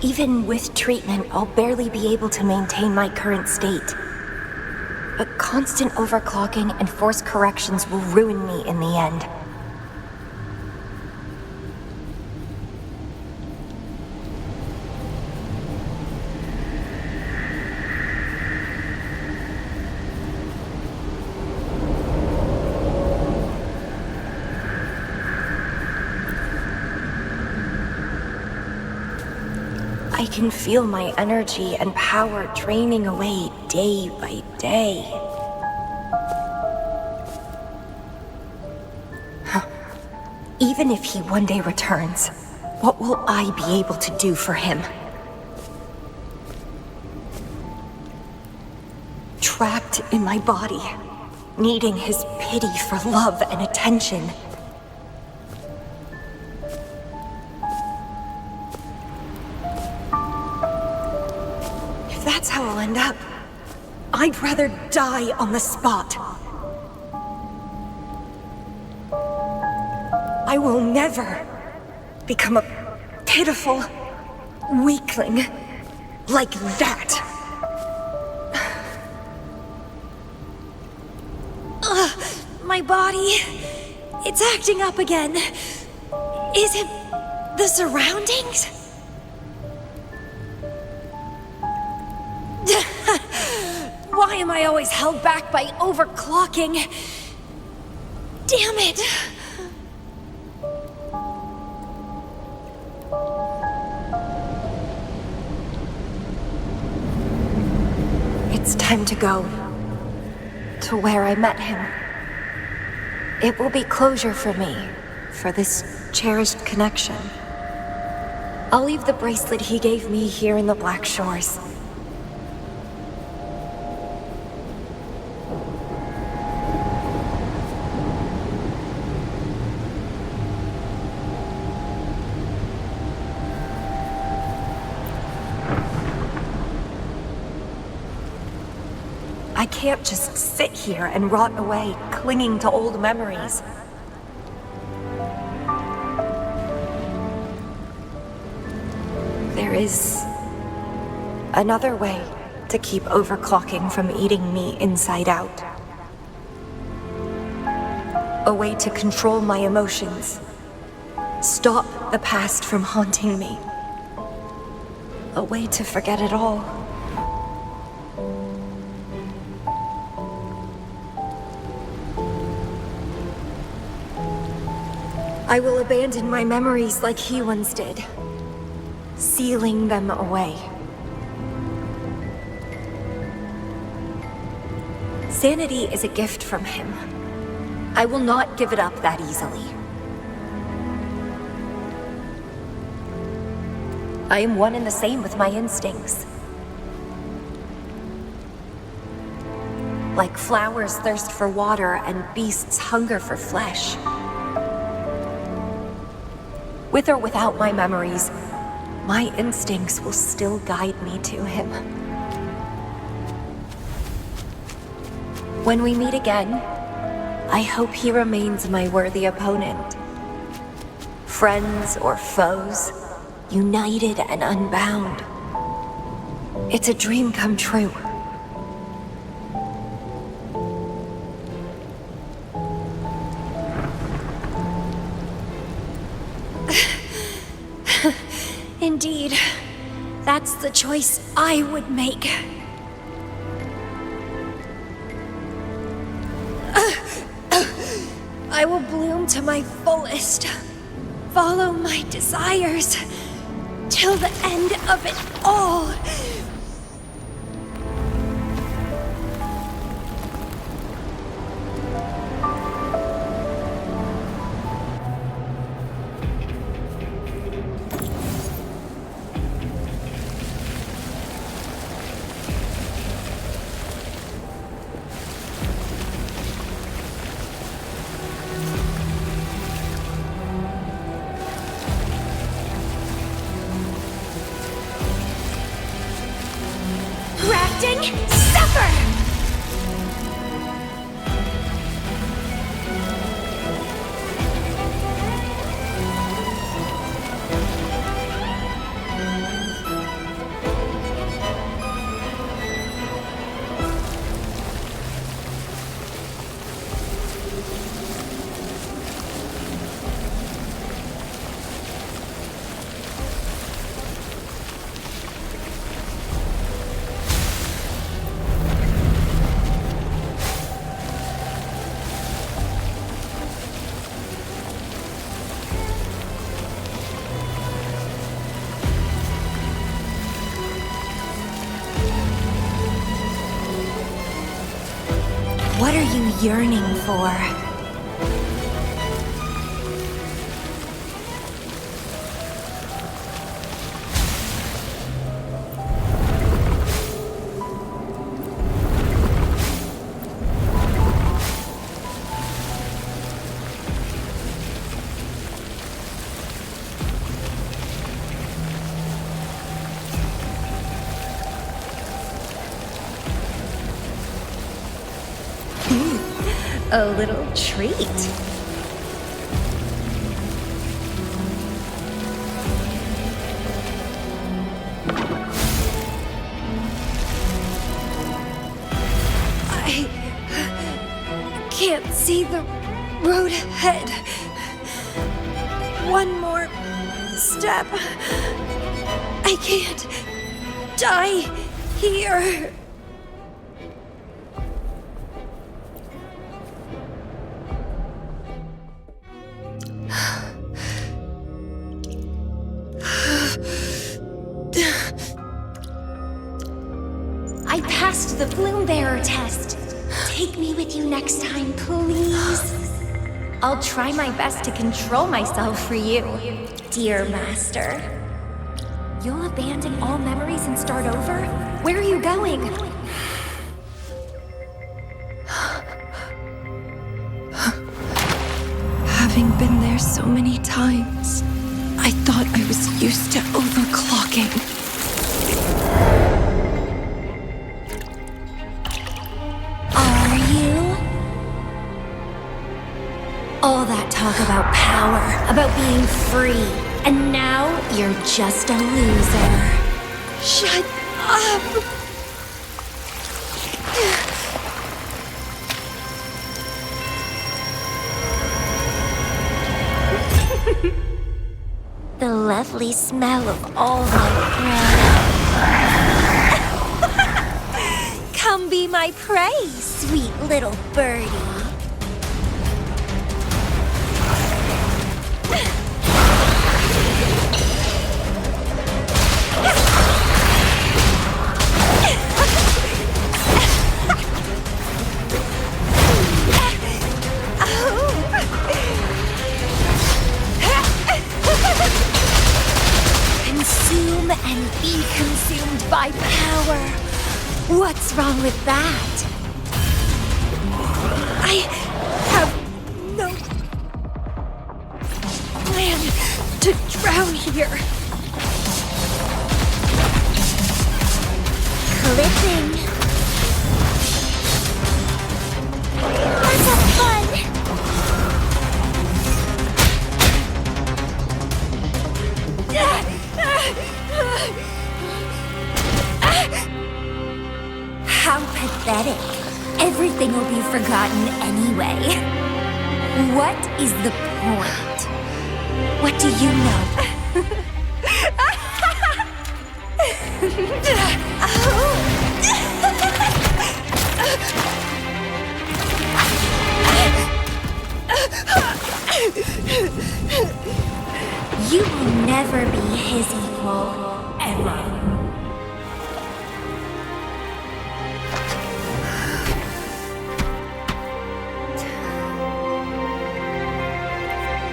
Even with treatment, I'll barely be able to maintain my current state. But constant overclocking and forced corrections will ruin me in the end. I can feel my energy and power draining away day by day. Even if he one day returns, what will I be able to do for him? Trapped in my body, needing his pity for love and attention. If that's how I'll end up, I'd rather die on the spot. I will never become a pitiful weakling like that. My body, it's acting up again. Is it the surroundings? Why am I always held back by overclocking? Damn it! It's time to go. To where I met him. It will be closure for me, for this cherished connection. I'll leave the bracelet he gave me here in the Black Shores. I can't just sit here and rot away, clinging to old memories. There is another way to keep overclocking from eating me inside out. A way to control my emotions. Stop the past from haunting me. A way to forget it all. I will abandon my memories like he once did, sealing them away. Sanity is a gift from him. I will not give it up that easily. I am one and the same with my instincts. Like flowers thirst for water and beasts hunger for flesh. With or without my memories, my instincts will still guide me to him. When we meet again, I hope he remains my worthy opponent. Friends or foes, united and unbound. It's a dream come true. Indeed, That's the choice I would make. I will bloom to my fullest. Follow my desires. Till the end of it all. Zephyr! What are you yearning for? A little treat. I can't see the road ahead. One more step. I can't die here. I passed the Bloom Bearer test. Take me with you next time, please. I'll try my best to control myself for you, dear master. You'll abandon all memories and start over? Where are you going? Having been there so many times, I thought I was used to overclocking. All that talk about power, about being free, and now you're just a loser. Shut up! The lovely smell of all my prey. Come be my prey, sweet little birdie. Consume and be consumed by power. What's wrong with that? I have no plan to drown here. Clipping. Let's have fun. How pathetic. Everything will be forgotten anyway. What is the point? What do you know? forever.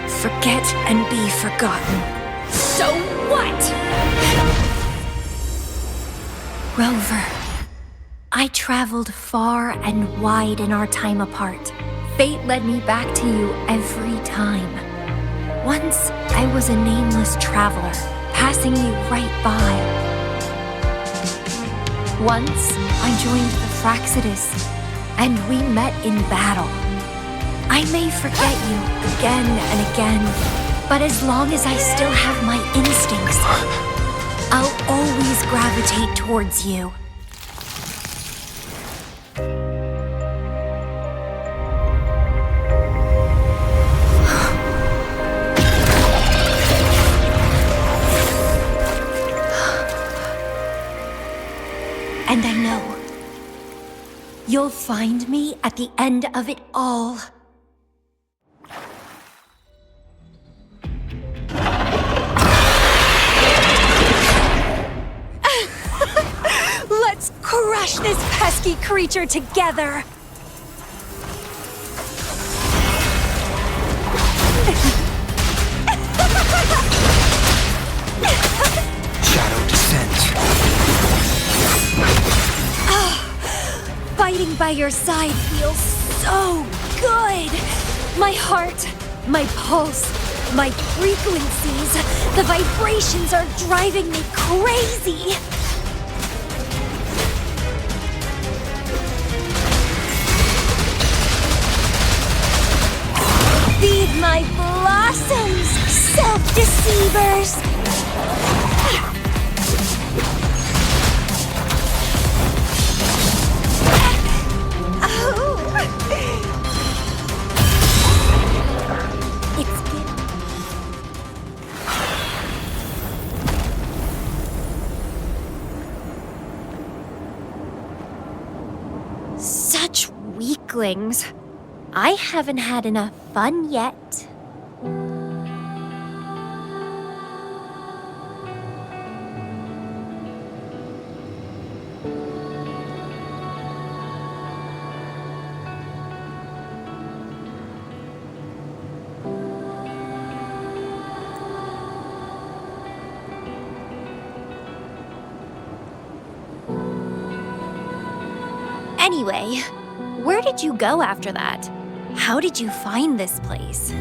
Forget and be forgotten. So what? Rover, I traveled far and wide in our time apart. Fate led me back to you every time. Once, I was a nameless traveler, passing you right by. Once, I joined the Fraxidus, and we met in battle. I may forget you again and again, but as long as I still have my instincts, I'll always gravitate towards you. And I know you'll find me at the end of it all. Let's crush this pesky creature together! Shadow descends. Fighting by your side feels so good! My heart, my pulse, my frequencies, the vibrations are driving me crazy! Feed my blossoms, self-deceivers! Such weaklings. I haven't had enough fun yet. Anyway, where did you go after that? How did you find this place?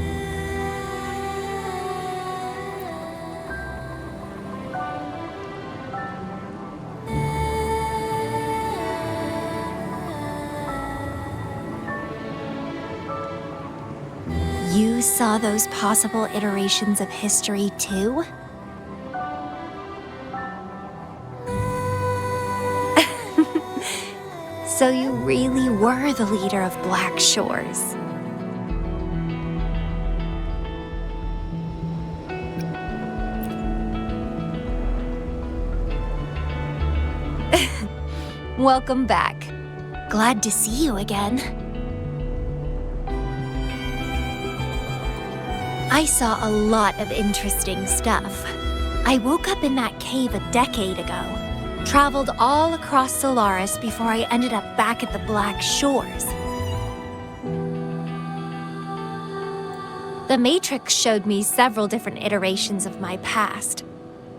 You saw those possible iterations of history too? So you really were the leader of Black Shores. Welcome back. Glad to see you again. I saw a lot of interesting stuff. I woke up in that cave a decade ago. Traveled all across Solaris before I ended up back at the Black Shores. The Matrix showed me several different iterations of my past.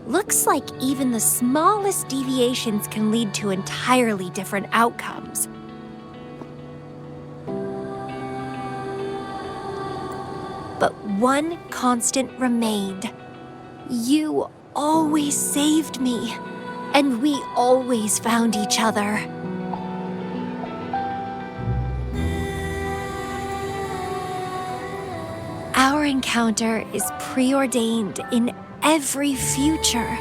Looks like even the smallest deviations can lead to entirely different outcomes. But one constant remained. You always saved me. And we always found each other. Our encounter is preordained in every future.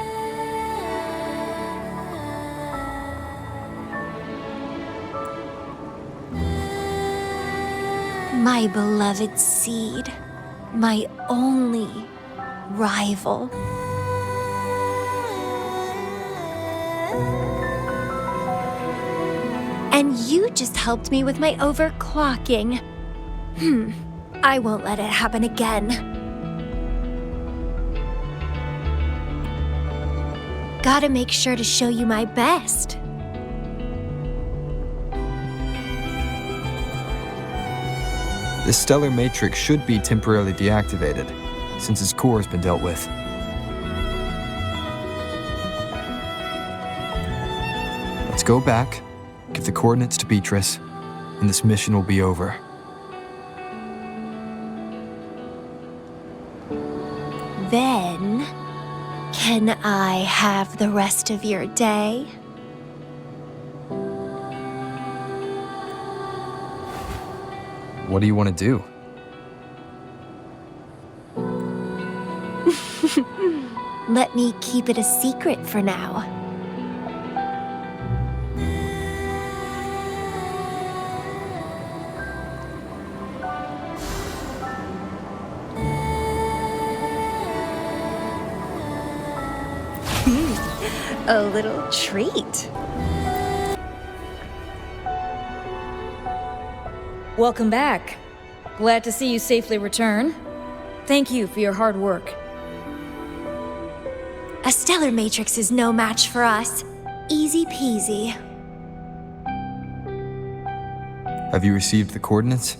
My beloved seed, my only rival. And you just helped me with my overclocking. I won't let it happen again. Gotta make sure to show you my best. The stellar matrix should be temporarily deactivated, since its core has been dealt with. Let's go back, give the coordinates to Beatrice, and this mission will be over. Then, can I have the rest of your day? What do you want to do? Let me keep it a secret for now. A little treat. Welcome back. Glad to see you safely return. Thank you for your hard work. A stellar matrix is no match for us. Easy peasy. Have you received the coordinates?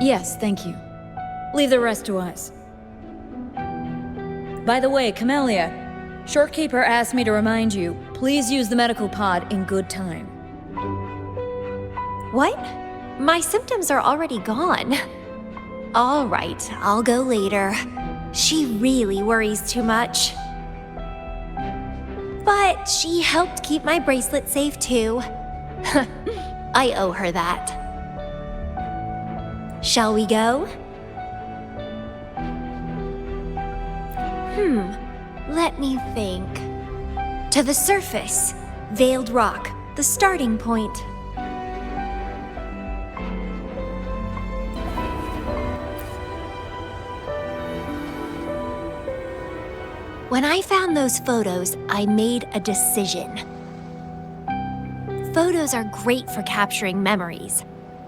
Yes, thank you. Leave the rest to us. By the way, Camellya, Shorekeeper asked me to remind you, please use the medical pod in good time. What? My symptoms are already gone. All right, I'll go later. She really worries too much. But she helped keep my bracelet safe too. I owe her that. Shall we go? Let me think. To the surface. Veiled rock, the starting point. When I found those photos, I made a decision. Photos are great for capturing memories.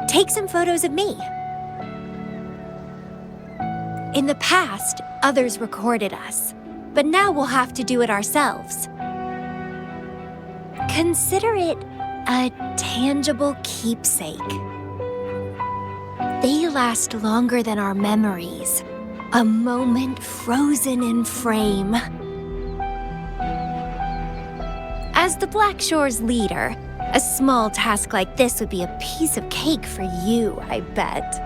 Take some photos of me. In the past, others recorded us, but now we'll have to do it ourselves. Consider it a tangible keepsake. They last longer than our memories. A moment frozen in frame. As the Black Shore's leader, a small task like this would be a piece of cake for you, I bet.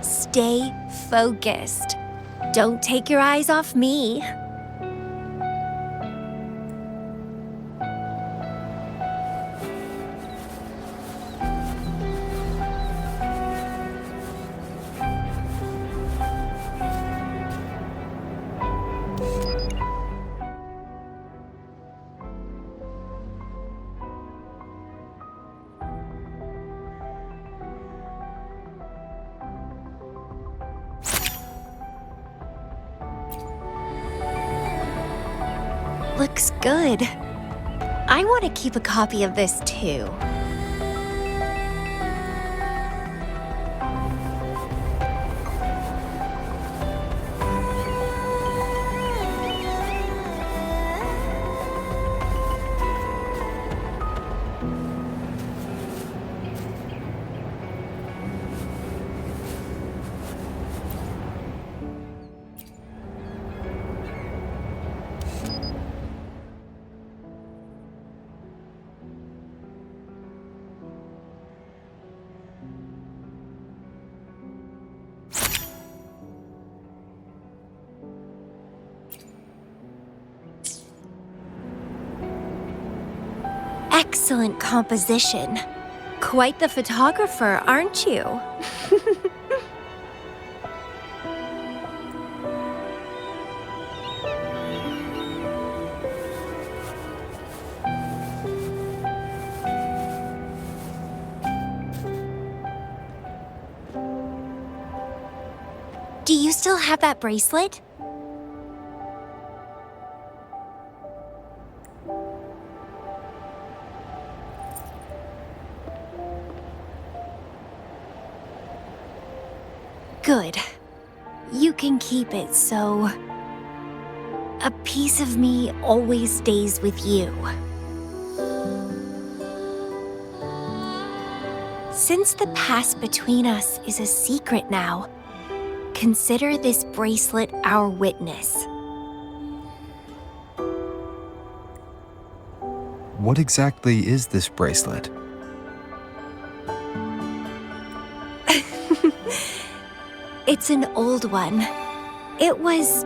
Stay focused. Don't take your eyes off me. Looks good. I want to keep a copy of this too. excellent composition. Quite the photographer, aren't you? Do you still have that bracelet? Good. You can keep it, so a piece of me always stays with you. Since the past between us is a secret now, consider this bracelet our witness. What exactly is this bracelet? It's an old one. It was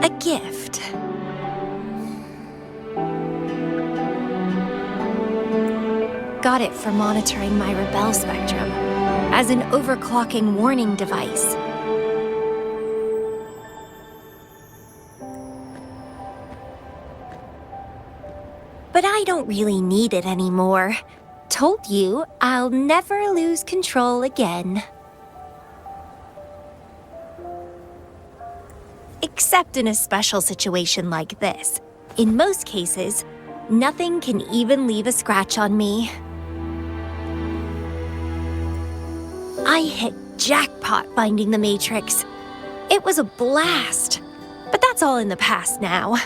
a gift. Got it for monitoring my rebel spectrum as an overclocking warning device. But I don't really need it anymore. Told you I'll never lose control again. Except in a special situation like this. In most cases, nothing can even leave a scratch on me. I hit jackpot finding the Matrix. It was a blast, but that's all in the past now.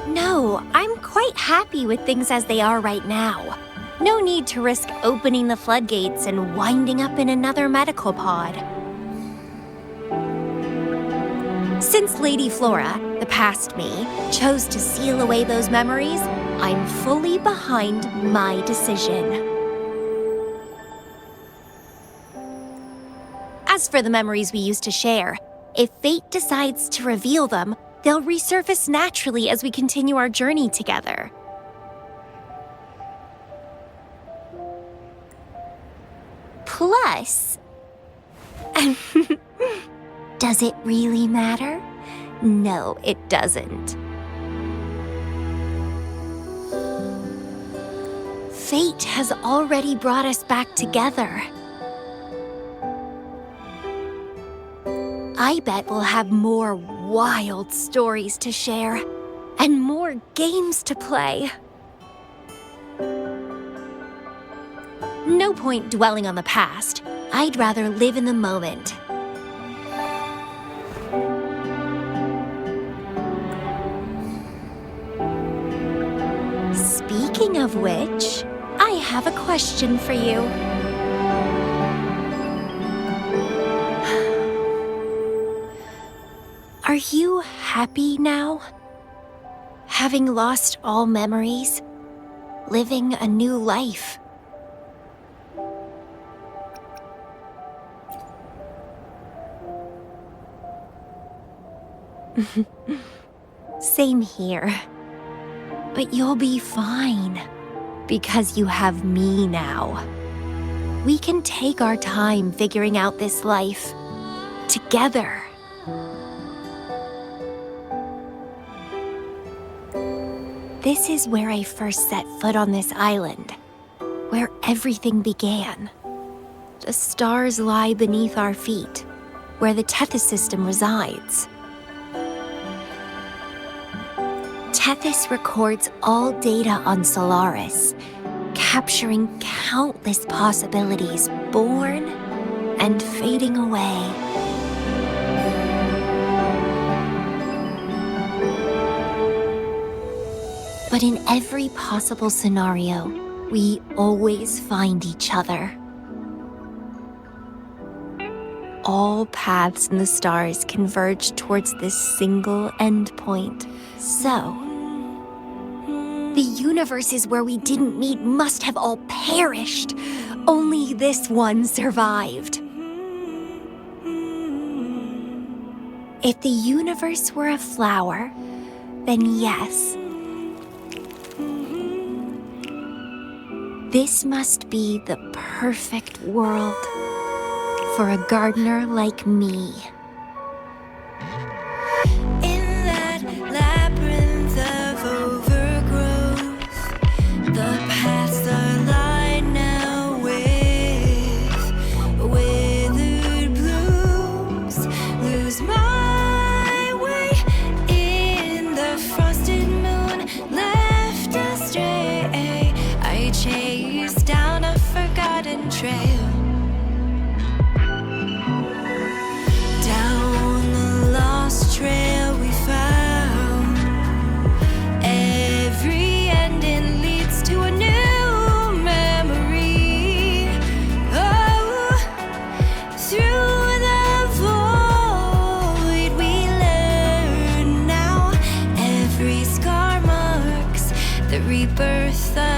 No, I'm quite happy with things as they are right now. No need to risk opening the floodgates and winding up in another medical pod. Since Lady Flora, the past me, chose to seal away those memories, I'm fully behind my decision. As for the memories we used to share, if fate decides to reveal them, they'll resurface naturally as we continue our journey together. Plus, does it really matter? No, it doesn't. Fate has already brought us back together. I bet we'll have more wild stories to share and more games to play. No point dwelling on the past. I'd rather live in the moment. Speaking of which, I have a question for you. Are you happy now? Having lost all memories? Living a new life? Same here. But you'll be fine, because you have me now. We can take our time figuring out this life together. This is where I first set foot on this island, where everything began. The stars lie beneath our feet, where the Tethys system resides. Tethys records all data on Solaris, capturing countless possibilities born and fading away. But in every possible scenario, we always find each other. All paths in the stars converge towards this single endpoint. So, the universes where we didn't meet must have all perished, Only this one survived. If the universe were a flower, then yes. This must be the perfect world for a gardener like me. In that labyrinth of overgrowth, the paths are lined now with withered blooms. Lose my way in the frosted moon, left astray. I chase down a forgotten trail. Down the lost trail we found. Every ending leads to a new memory. Oh, through the void we learn now. Every scar marks the rebirth of